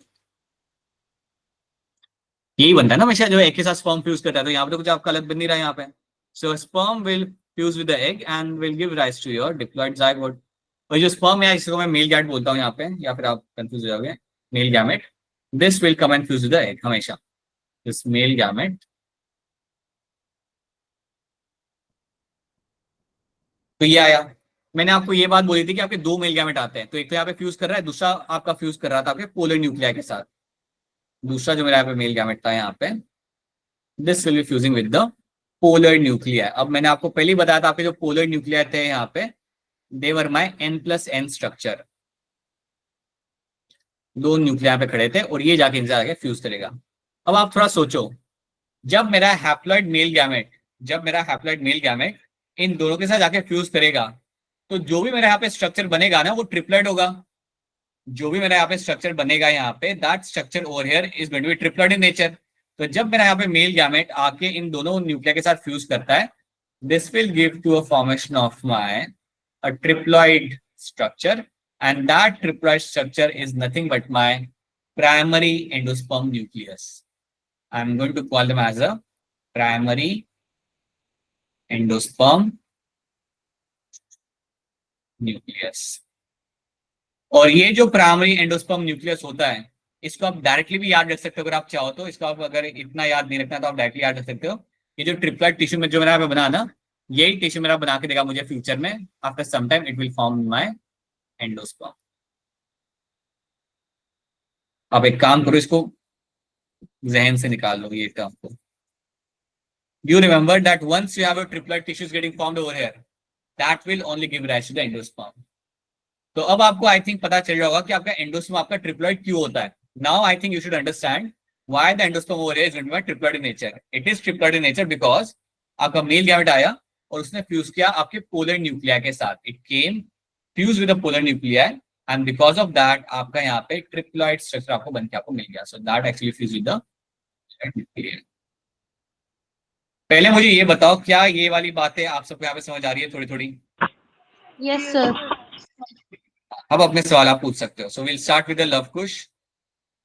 A: यही बनता है ना हमेशा, जो एग के साथ स्पर्म फ्यूज करता है। तो यहाँ पे तो कुछ आपका अलग बन नहीं रहा है यहाँ पे। So sperm will fuse with the egg and will give rise to your diploid zygote. और जो स्पर्म है इसको मैं मेल गैमेट बोलता हूँ यहाँ पे, या फिर आप कंफ्यूज हो जाओगे, mail gamete, this will come and fuse with the egg हमेशा। दिस मेल गैमेट, तो ये आया। मैंने आपको ये बात बोली थी कि आपके दो मेल गैमेट आते हैं, तो एक तो यहाँ पे फ्यूज कर रहा है, दूसरा आपका फ्यूज कर रहा था आपके पोलर न्यूक्लियर के साथ। दूसरा जो मेरा यहाँ पे मेल गैमेट था यहाँ पे, this will be fusing with the polar nuclear. अब मैंने आपको पहले ही बताया था आपके जो पोलर न्यूक्लियर थे यहाँ पे, दे वर माय n+n स्ट्रक्चर। दो न्यूक्लियर पे खड़े थे और ये जाके इनसे आगे फ्यूज करेगा। अब आप थोड़ा सोचो, जब मेरा हैप्लॉइड मेल गैमेट इन दोनों के साथ जाके फ्यूज करेगा, तो जो भी मेरा यहाँ पे स्ट्रक्चर बनेगा ना, वो ट्रिपलेट होगा। जो भी मेरा यहाँ पे स्ट्रक्चर बनेगा यहाँ पे, that structure over here is going to be triplet in nature. तो जब मेरा यहाँ पे मेल गैमेट आके इन दोनों न्यूक्लियर के साथ फ्यूज करता है, this will give to a formation of my a triploid structure, and that triploid structure is nothing but my primary endosperm nucleus. I'm going to call them as a primary endosperm nucleus. और ये जो प्राइमरी एंडोस्पर्म न्यूक्लियस होता है, इसको आप डायरेक्टली भी याद रख सकते हो अगर आप चाहो तो। इसको आप अगर इतना याद नहीं रखना तो आप डायरेक्टली याद रख सकते हो। ये जो ट्रिपलेट टिश्यू में जो मेरा बना ना, यही टिश्यू मेरा बना के देगा मुझे फ्यूचर में, after some time it will form my endosperm. अब एक काम करो, इसको जहन से निकाल लो ये काम को। You remember that once you have a triplet tissues getting formed over here, that will only give rise to the endosperm. तो अब आपको आई थिंक पता चल जाएगा कि आपका एंडोस्पर्म आपका ट्रिप्लॉइड क्यों होता है। Now I think you should understand why the endosperm over here is going to be triploid in nature. It is triploid in nature because आपका मेल गैमेट आया और उसने फ्यूज किया आपके पोलर न्यूक्लियर के साथ। It came fuse with the polar nuclear and because of that आपका यहाँ पे ट्रिप्लॉइड स्ट्रक्चर आपको बन के आपको मिल गया। So that actually fuse with the nuclear. पहले मुझे ये बताओ, क्या ये वाली बातें आप सबको यहाँ पे समझ आ रही है थोड़ी थोड़ी?
H: Yes sir.
A: अब अपने सवाल आप पूछ सकते हो। So will start with Luv Kush.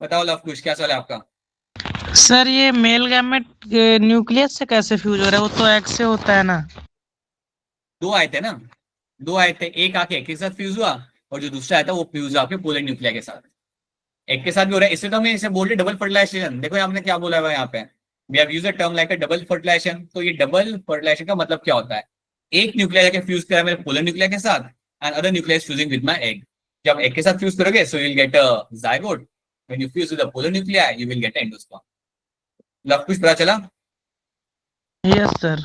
A: बताओ लव कुश, क्या सवाल है आपका?
F: सर ये मेल गैमेट न्यूक्लियस से कैसे फ्यूज हो रहा है? वो तो एग से होता है ना।
A: दो आए थे ना, दो आए थे, एक आके एक के साथ फ्यूज हुआ और जो दूसरा आया था वो फ्यूज हुआ आपके पोलर न्यूक्लियर के साथ। एक के साथ भी हो रहा है, इसलिए तो हमें इसे बोल रहे डबल फर्टिलाइजेशन। देखो हमने क्या बोला है यहाँ पे, we have used a term like a double fertilisation. तो ये डबल फर्टिलाइजेशन का मतलब क्या होता है? एक न्यूक्लियर जाके फ्यूज करा मेरे पोलर न्यूक्लियर के साथ and other nuclear is fusing with my egg. जब एग के साथ फ्यूज करोगे सो you will get a zygote, when you fuse with the polar nuclear you will gate endosperm. Love कुछ पता चला?
F: Yes sir.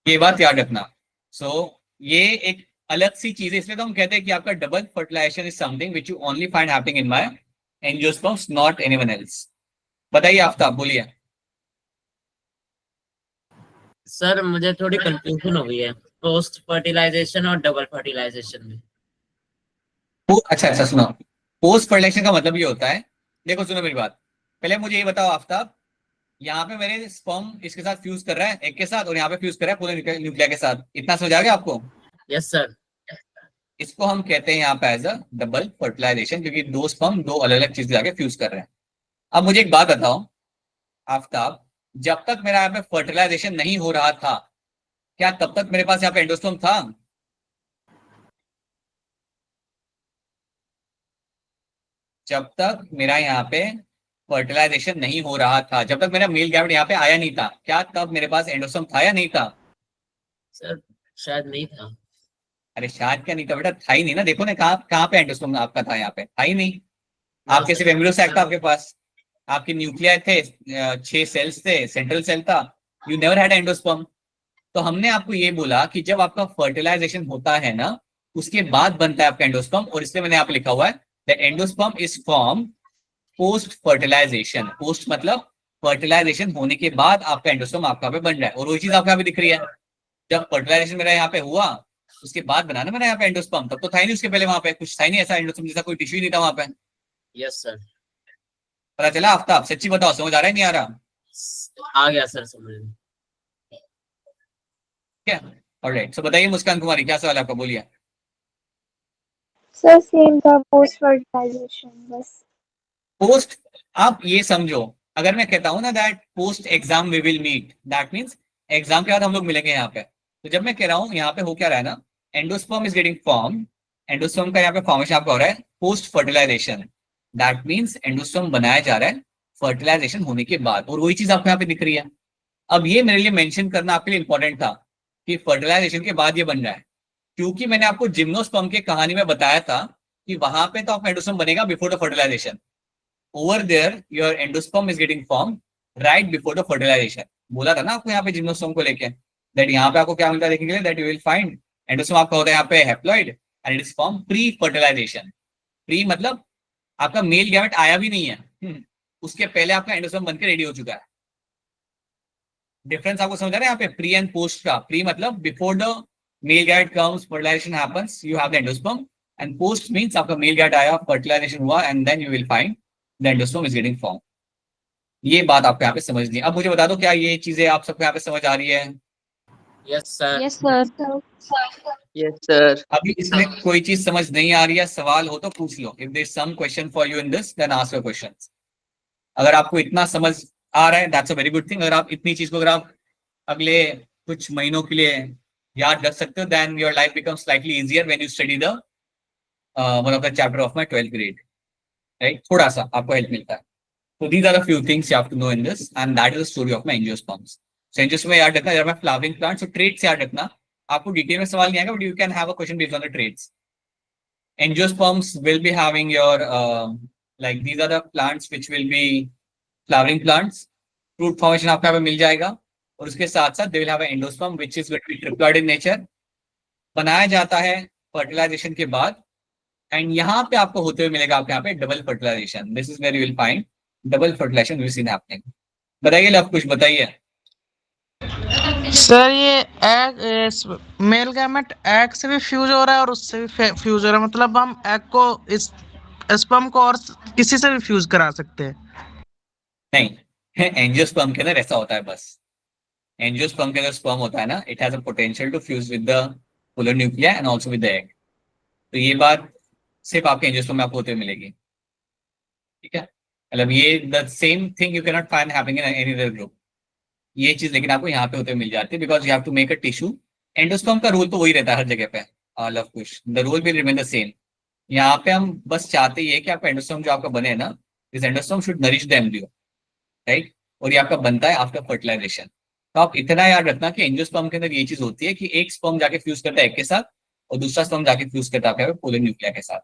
A: ये बात याद रखना। सो ये एक अलग सी चीज है, इसलिए तो हम कहते हैं कि आपका double fertilisation is something which you only find happening in my angiosperms, not anyone else. बताइए आफ्ताब, बोलिए।
C: सर मुझे थोड़ी कंफ्यूजन हो गई है पोस्ट फर्टिलाइजेशन और डबल फर्टिलाइजेशन में।
A: अच्छा सुनो, पोस्ट फर्टिलाइजेशन का मतलब ये होता है, देखो सुनो मेरी बात, पहले मुझे ये बताओ आफ्ताब, यहाँ पे मेरे स्पर्म इसके साथ फ्यूज कर रहा है एक के साथ और यहाँ पे फ्यूज कर रहा है पोलर न्यूक्लियर के साथ। इतना समझ आ गया आपको?
C: Yes sir.
A: इसको हम कहते हैं यहाँ पे एज अ डबल फर्टिलाइजेशन, क्योंकि दो स्पर्म दो अलग अलग चीज जाके फ्यूज कर रहे हैं। अब मुझे एक बात बताओ आफ्ताब, जब तक मेरा यहाँ पे फर्टिलाइजेशन नहीं हो रहा था, क्या तब तक मेरे पास यहाँ पे एंडोस्पर्म था? जब तक मेरा यहाँ पे फर्टिलाइजेशन नहीं हो रहा था, जब तक मेरा मेल गैमेट यहाँ पे आया नहीं था, क्या तब मेरे पास एंडोस्पर्म था या नहीं था?
C: सर शायद नहीं था।
A: अरे शायद क्या नहीं था बेटा, था ही नहीं ना, देखो ना कहाँ कहाँ पे एंडोस्पर्म आपका था, यहाँ पे था ही नहीं।
C: No,
A: आपके
C: sir.
A: सिर्फ एम्ब्रियो सैक था आपके पास, आपके न्यूक्लियाई थे, 6 सेल्स थे, सेंट्रल सेल था, यू नेवर हैड एंडोस्पर्म। तो हमने आपको ये बोला कि जब आपका फर्टिलाइजेशन होता है ना, उसके बाद बनता है आपका एंडोस्पर्म, और इसलिए मैंने यहाँ पे लिखा हुआ है the endosperm is form post fertilisation. Post मतलब फर्टिलाइजेशन होने के बाद आपका एंडोस्पर्म आपका पे बन रहा है, और वही चीज आपको यहाँ पे दिख रही है। जब फर्टिलाइजेशन मेरा यहाँ पे हुआ, उसके बाद बनाना मेरा यहाँ पे एंडोस्पर्म, तब तो था ही नहीं उसके पहले वहां पे कुछ था ही नहीं ऐसा, एंडोस्पर्म जैसा कोई टिश्यू ही नहीं था वहां पे।
C: यस सर,
A: पता चला आफ्ताब? सच्ची बताओ, समझ आ रहा है नहीं आ रहा?
C: आ गया सर समझ में।
A: क्या? ऑलराइट, सो बताइए मुस्कान कुमारी, क्या सवाल है आपका, बोलिए।
B: सर सेम था, पोस्ट फर्टिलाइजेशन बस।
A: पोस्ट, आप ये समझो, अगर मैं कहता हूं ना that post exam we will meet, that means exam के बाद हम लोग मिलेंगे यहाँ पे। तो जब मैं कह रहा हूँ यहाँ पे हो क्या रहा है ना, endosperm is getting form, endosperm का यहाँ पे फॉर्मेशन आपका हो रहा है post fertilisation, that means endosperm बनाया जा रहा है फर्टिलाइजेशन होने के बाद, और वही चीज आपको यहाँ पे दिख रही है। अब ये मेरे लिए मेंशन करना आपके लिए इंपॉर्टेंट था कि फर्टिलाइजेशन के बाद ये बन रहा है, क्योंकि मैंने आपको जिम्नोस्पर्म की कहानी में बताया था कि वहां पे तो आपका एंडोस्पर्म बनेगा before the fertilisation, over there your endosperm is getting formed right before the fertilization। बोला था ना आपको यहाँ पे जिम्नोस्पर्म को लेके, दैट यहाँ पे आपको क्या मिलता है देखने के लिए, that you will find endosperm आपका होता है यहाँ पे haploid and it is form pre fertilisation. Pre मतलब आपका मेल गैमेट आया भी नहीं है, उसके पहले आपका एंडोस्पर्म बनकर रेडी हो चुका है। डिफरेंस आपको समझ आ रहा है यहाँ पे प्री एंड पोस्ट का? प्री मतलब before the male gamete comes, fertilisation happens, you have the endosperm, and post means आपका मेल गैमेट आया, फर्टिलाइजेशन हुआ, and then you will find the endosperm is getting form. ये बात आपको यहाँ पे समझनी है। अब मुझे बता दो, क्या ये चीजें आप सबको यहाँ पे समझ आ रही है?
C: Yes sir.
H: Yes sir.
G: Yes, sir.
A: अभी इसमें कोई चीज समझ नहीं आ रही है, सवाल हो तो पूछ लो। If there is some question for you in this, then ask your questions. अगर आपको इतना समझ आ रहा है, that's a very good thing. अगर आप इतनी चीज को अगर आप अगले कुछ महीनों के लिए याद रख सकते हो, then your life becomes slightly easier when you study the one of the chapter of my 12th grade, right? थोड़ा सा आपको हेल्प मिलता है। So these are the few things you have to know in this, and that is the story of my angiosperms. So angiosperm में याद रखना, जब मैं flowering plant, so traits याद रखना। आपको डिटेल में सवाल नहीं आएगा, but you can have a question based on the traits. Angiosperms will be having your like these are the plants which will be flowering plants. Fruit formation आपको यहाँ पे मिल जाएगा, और उसके साथ साथ they will have an endosperm which is going to be triploid in nature. बनाया जाता है फर्टिलाइजेशन के बाद, एंड यहाँ पे आपको होते हुए मिलेगा आपके यहाँ पे double fertilisation. This is where you will find double fertilisation will seen happening. बताइए लव, कुछ बताइए।
F: सर ये एग मेल गैमेट एग से भी फ्यूज हो रहा है और उससे भी फ्यूज हो रहा है, मतलब हम एग को इस स्पर्म को और किसी से भी फ्यूज करा सकते हैं?
A: नहीं, एंजियोस्पर्म के अंदर ऐसा होता है बस। एंजियोस्पर्म के अंदर स्पर्म होता है ना, it has a potential to fuse with the polar nuclei and also with the egg. तो ये बात सिर्फ आपके एंजियोस्पर्म में आपको होते हुए मिलेगी, ठीक है? मतलब ये the same thing you can not find happening in any other group. ये चीज लेकिन आपको यहाँ पे होते हुए मिल जाती है, because you have to make a tissue. Endosperm का रोल तो वही रहता है हर जगह पे, ऑल ऑफ कुछ the role will remain the same. यहाँ पे हम बस चाहते ही है कि आपका एंडोस्पर्म जो आपका बने ना, this endosperm should nourish the embryo, right? और ये आपका बनता है आफ्टर फर्टिलाइजेशन। तो आप इतना याद रखना कि एंजियोस्पर्म के अंदर ये चीज होती है कि एक स्पर्म जाके फ्यूज करता है एग के साथ, और दूसरा स्पर्म जाके फ्यूज करता है पोलर न्यूक्लिया के साथ।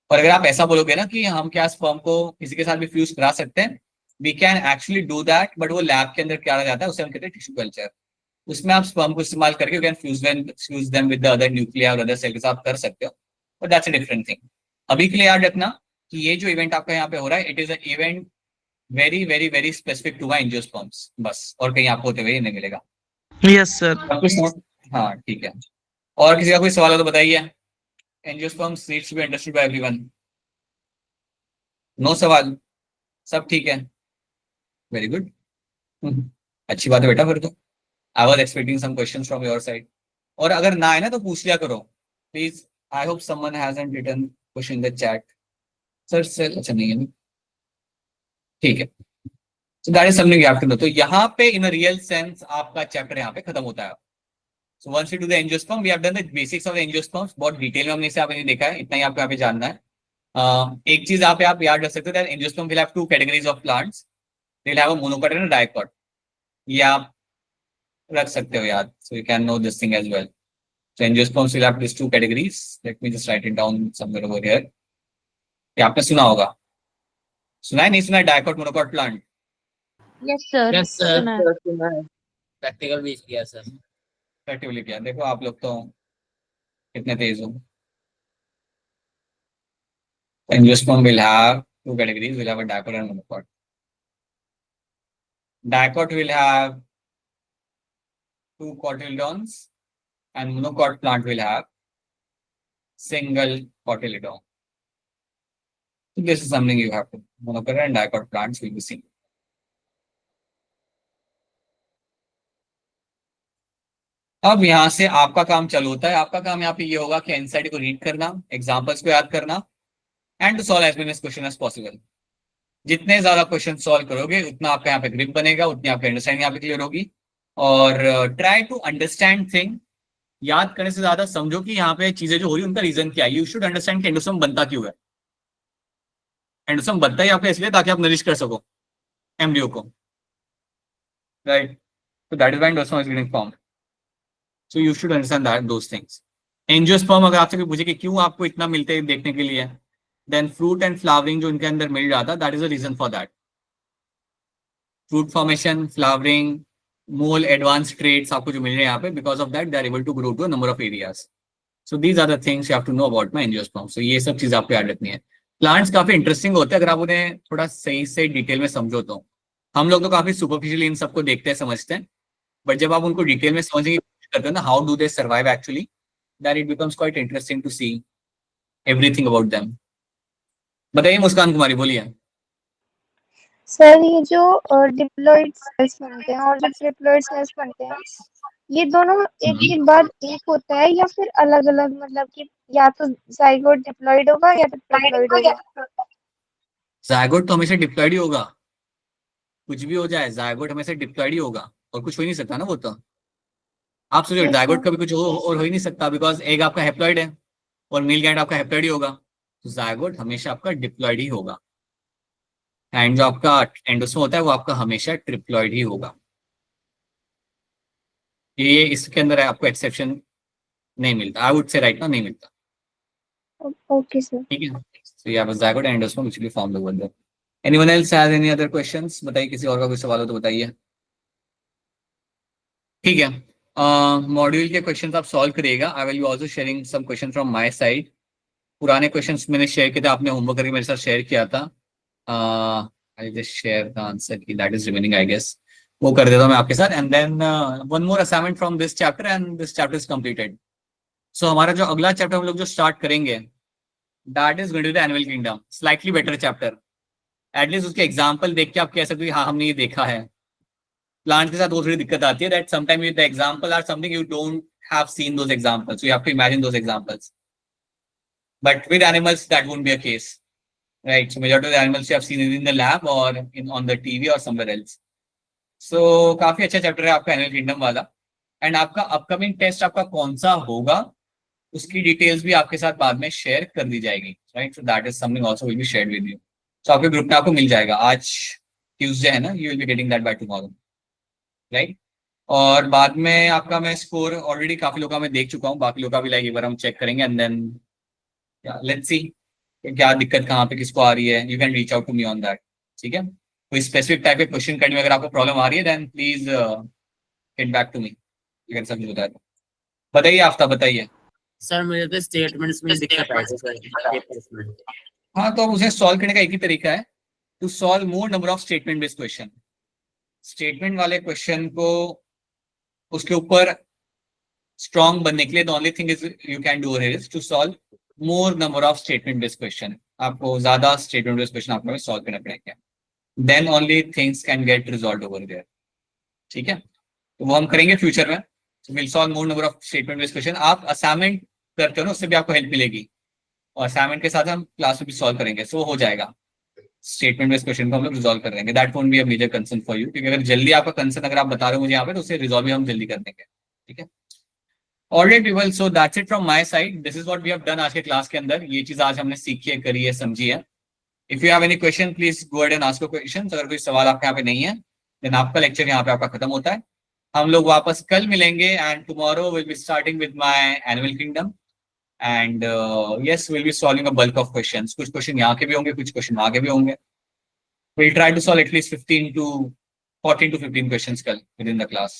A: और अगर आप ऐसा बोलोगे ना कि हम क्या स्पर्म को किसी के साथ भी फ्यूज करा सकते हैं, we can actually do that, but वो लैब के अंदर क्या जाता है, उसे हम कहते हैं टिश्यू कल्चर। उसमें आप स्पर्म को इस्तेमाल करके you can fuse them with the other nuclei और अदर सेल के साथ कर सकते हो, but that's a different thing. अभी के लिए याद रखना कि ये जो इवेंट आपका यहाँ पे हो रहा है, it is a event very very very specific to my angiosperms, बस, और कहीं आपको होते हुए नहीं मिलेगा।
F: Yes sir.
A: हाँ ठीक है। और किसी का कोई सवाल हो तो बताइए। Angiosperms needs to be understood by everyone. No सवाल, सब ठीक है? वेरी गुड, अच्छी बात है बेटा। फिर तो I was expecting some questions from your side, और अगर ना आए ना तो पूछ लिया करो please. I hope someone hasn't written question in the chat. Sir अच्छा नहीं है, ठीक है। So that is something you have to know. तो यहाँ पे in a real sense आपका चैप्टर यहाँ पे खत्म होता है। So once you do the angiosperm, we have done the basics of the angiosperms. बहुत डिटेल में हमने इसे आपने देखा है, इतना ही आपको यहाँ पे जानना है। एक चीज यहाँ पे आप याद रख सकते हो, that angiosperm will have two categories of plants. They will have a monocot and a dicot. ये आप रख सकते हो याद, so you can know this thing as well. So angiosperms will have these two categories. Let me just write it down somewhere over here. ये आपने सुना होगा, सुना है नहीं सुना है, dicot monocot plant?
H: Yes sir,
C: Yes, sir.
H: सुना है।
G: सुना है।
C: प्रैक्टिकल भी किया सर।
A: प्रैक्टिकली किया। देखो आप लोग तो कितने तेज हो। Angiosperm will have two categories. Will have a dicot and monocot. Dicot will have two cotyledons, and monocot plant will have single cotyledon. So this is something you have to. Monocot and dicot plants will be seen. अब यहाँ से आपका काम चालू होता है। आपका काम यहाँ पे ये होगा कि एनसीईआरटी को रीड करना, एग्जांपल्स को याद करना, and to solve as many question as possible. जितने ज्यादा क्वेश्चन सॉल्व करोगे उतना आपका यहाँ पे ग्रिप बनेगा, उतनी आपकी अंडरस्टैंडिंग यहाँ पे क्लियर होगी। और ट्राई टू अंडरस्टैंड थिंग। याद करने से ज्यादा समझो कि यहाँ पे चीजें जो हो रही है उनका रीजन क्या है। यू शुड अंडरस्टैंड कि एंडोसोम बनता क्यों है। एंडोसोम बनता ही आपको इसलिए ताकि आप नरिश कर सको एम्ब्रियो को, राइट? तो that is why endosome is getting formed. So you should understand that those things. Angiosperm अगर आपसे कोई पूछे कि क्यों आपको इतना मिलते हैं देखने के लिए, देन फ्रूट एंड फ्लावरिंग जो इनके अंदर मिल रहा था, that is a reason for that. Fruit formation, flowering, more advance traits आपको जो मिल रहे हैं यहाँ पे, because of that they are able to grow to a number of areas. So these are the things you have to know about my angiosperm. सो ये सब चीजें आपको याद रखनी है। प्लांट्स काफी इंटरेस्टिंग होते हैं अगर आप उन्हें थोड़ा सही से डिटेल में समझो तो। हम लोग तो काफी सुपरफिशियली इन सबको देखते हैं, समझते हैं, बट जब आप उनको डिटेल में समझने की कोशिश करते हो ना, how do they survive actually, that it becomes quite interesting to see everything about them. बताइए मुस्कान कुमारी, बोलिए।
B: सर ये जो डिप्लॉइड सेल्स बनते हैं और जो ट्रिप्लॉइड सेल्स बनते हैं, ये दोनों एक के बाद एक होता है या फिर अलग अलग, मतलब कि या तो जाइगोट डिप्लॉइड होगा या तो ट्रिप्लॉइड होगा?
A: जायगोट तो हमेशा डिप्लॉइड ही होगा, कुछ भी हो जाए जायगोट हमेशा डिप्लॉइड ही होगा, और कुछ हो ही नहीं सकता ना वो तो। आप सोचो
B: Yes,
A: जायगोट
B: sir.
A: कभी कुछ और हो ही नहीं सकता, बिकॉज एग आपका हेप्लॉइड है और मेल गैंड आपका हेप्लॉइड ही होगा। तो जायगोट हमेशा आपका डिप्लॉइड ही होगा, एंड जो आपका एंडोसोम होता है वो आपका हमेशा ट्रिप्लॉइड ही होगा। ये इसके अंदर आपको एक्सेप्शन नहीं मिलता, आई वुड से राइट ना, नहीं मिलता।
B: Okay, sir.
A: ठीक है, तो ये आपका zygote and endosome which will form the one. Anyone else has any other questions? बताइए, किसी और का कोई सवाल हो तो बताइए। ठीक है, मॉड्यूल के क्वेश्चंस आप सॉल्व करिएगा। I will be also sharing some question from my side. पुराने क्वेश्चंस मैंने शेयर किए थे, आपने होमवर्क करके मेरे साथ शेयर किया था। I just share the answer key that is remaining, I guess वो कर देता हूं मैं आपके साथ। And then one more assignment from this chapter and this chapter is completed. So हमारा जो अगला चैप्टर हम लोग जो स्टार्ट करेंगे, that is going to the animal kingdom, slightly better chapter. At least उसके एग्जाम्पल देख के आप कह सकते हो हाँ हमने ये देखा है। प्लांट के साथ वो थोड़ी दिक्कत आती है that sometime the example are something you don't have seen those examples, you have to imagine those examples, but with animals that won't be a case, right? So majority of the animals you have seen in the lab or in on the TV or somewhere else. So काफी अच्छा चैप्टर है आपका एनिमल किंगडम वाला। एंड आपका अपकमिंग टेस्ट आपका कौन सा होगा उसकी डिटेल्स भी आपके साथ बाद में शेयर कर दी जाएगी, right? So that is something also will be shared with you. So आपके ग्रुप में आपको मिल जाएगा, आज ट्यूसडे है ना, you will be getting that by tomorrow, right? और बाद में आपका मैं स्कोर ऑलरेडी काफी लोगों का मैं देख चुका हूँ, बाकी लोगों का भी लाइक एक बार हम चेक करेंगे एंड देन लेट्स सी क्या दिक्कत कहाँ पे किसको आ रही है। You can reach out to me on that, ठीक है? कोई स्पेसिफिक टाइप के क्वेश्चन करने में अगर आपको प्रॉब्लम आ रही है then please get back to me, you can समझ दैट। बताइए आफ्ताब, बताइए।
C: सर मुझे तो स्टेटमेंट्स में दिक्कत आ रही है सर।
A: हाँ, तो उसे सॉल्व करने का एक ही तरीका है, to solve more number of statement based question. Statement वाले क्वेश्चन को उसके ऊपर स्ट्रॉन्ग बनने के लिए the only thing is you can do is to solve more number of statement based question. आपको ज्यादा स्टेटमेंट बेस्ड क्वेश्चन आपको सॉल्व करना पड़ेगा, then only things can get resolve over there, ठीक है? तो वो हम करेंगे फ्यूचर में। So will solve more number of statement based question. आप असाइनमेंट करते हो ना, उससे भी आपको हेल्प मिलेगी, और असाइनमेंट के साथ हम क्लास में भी सॉल्व करेंगे, सो हो जाएगा। स्टेटमेंट बेस्ड क्वेश्चन को हम लोग रिजॉल्व कर देंगे, that won't be a major concern for you, क्योंकि अगर जल्दी आपका कंसर्न अगर आप बता रहे हो मुझे यहाँ पे, तो उसे रिजॉल्व भी हम जल्दी कर देंगे, ठीक है? Alright people, so that's it from my side. This is what we have done आज के क्लास के अंदर। ये चीज आज हमने सीखी है, करी है, समझी है। If you have any question, please go ahead and ask your questions. अगर कोई सवाल आपके यहाँ पे नहीं है, then आपका लेक्चर यहाँ पे आपका खत्म होता है। हम लोग वापस कल मिलेंगे and tomorrow will be starting with my annual kingdom and yes will be solving a bulk of questions. कुछ क्वेश्चन यहाँ के भी होंगे, कुछ क्वेश्चन आगे भी होंगे. We'll try to solve at least 14 to 15 questions within the class.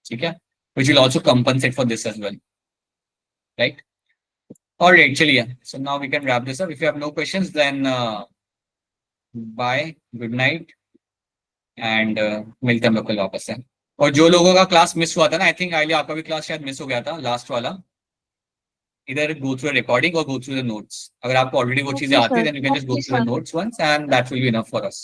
A: ठीक है? Which will also compensate for this as well. Right? All right, चलिए. So now we can wrap this up. If you have no questions, then bye, good night, and मिलते हैं हम लोग कल वापस से. और जो लोगों का क्लास मिस हुआ था ना, आई थिंक आइए आपका भी क्लास शायद मिस हो गया था लास्ट वाला. Either go through a recording or go through the notes. अगर आपको already वो चीजें आती है, then you can just go through the notes once, and that will be enough for us.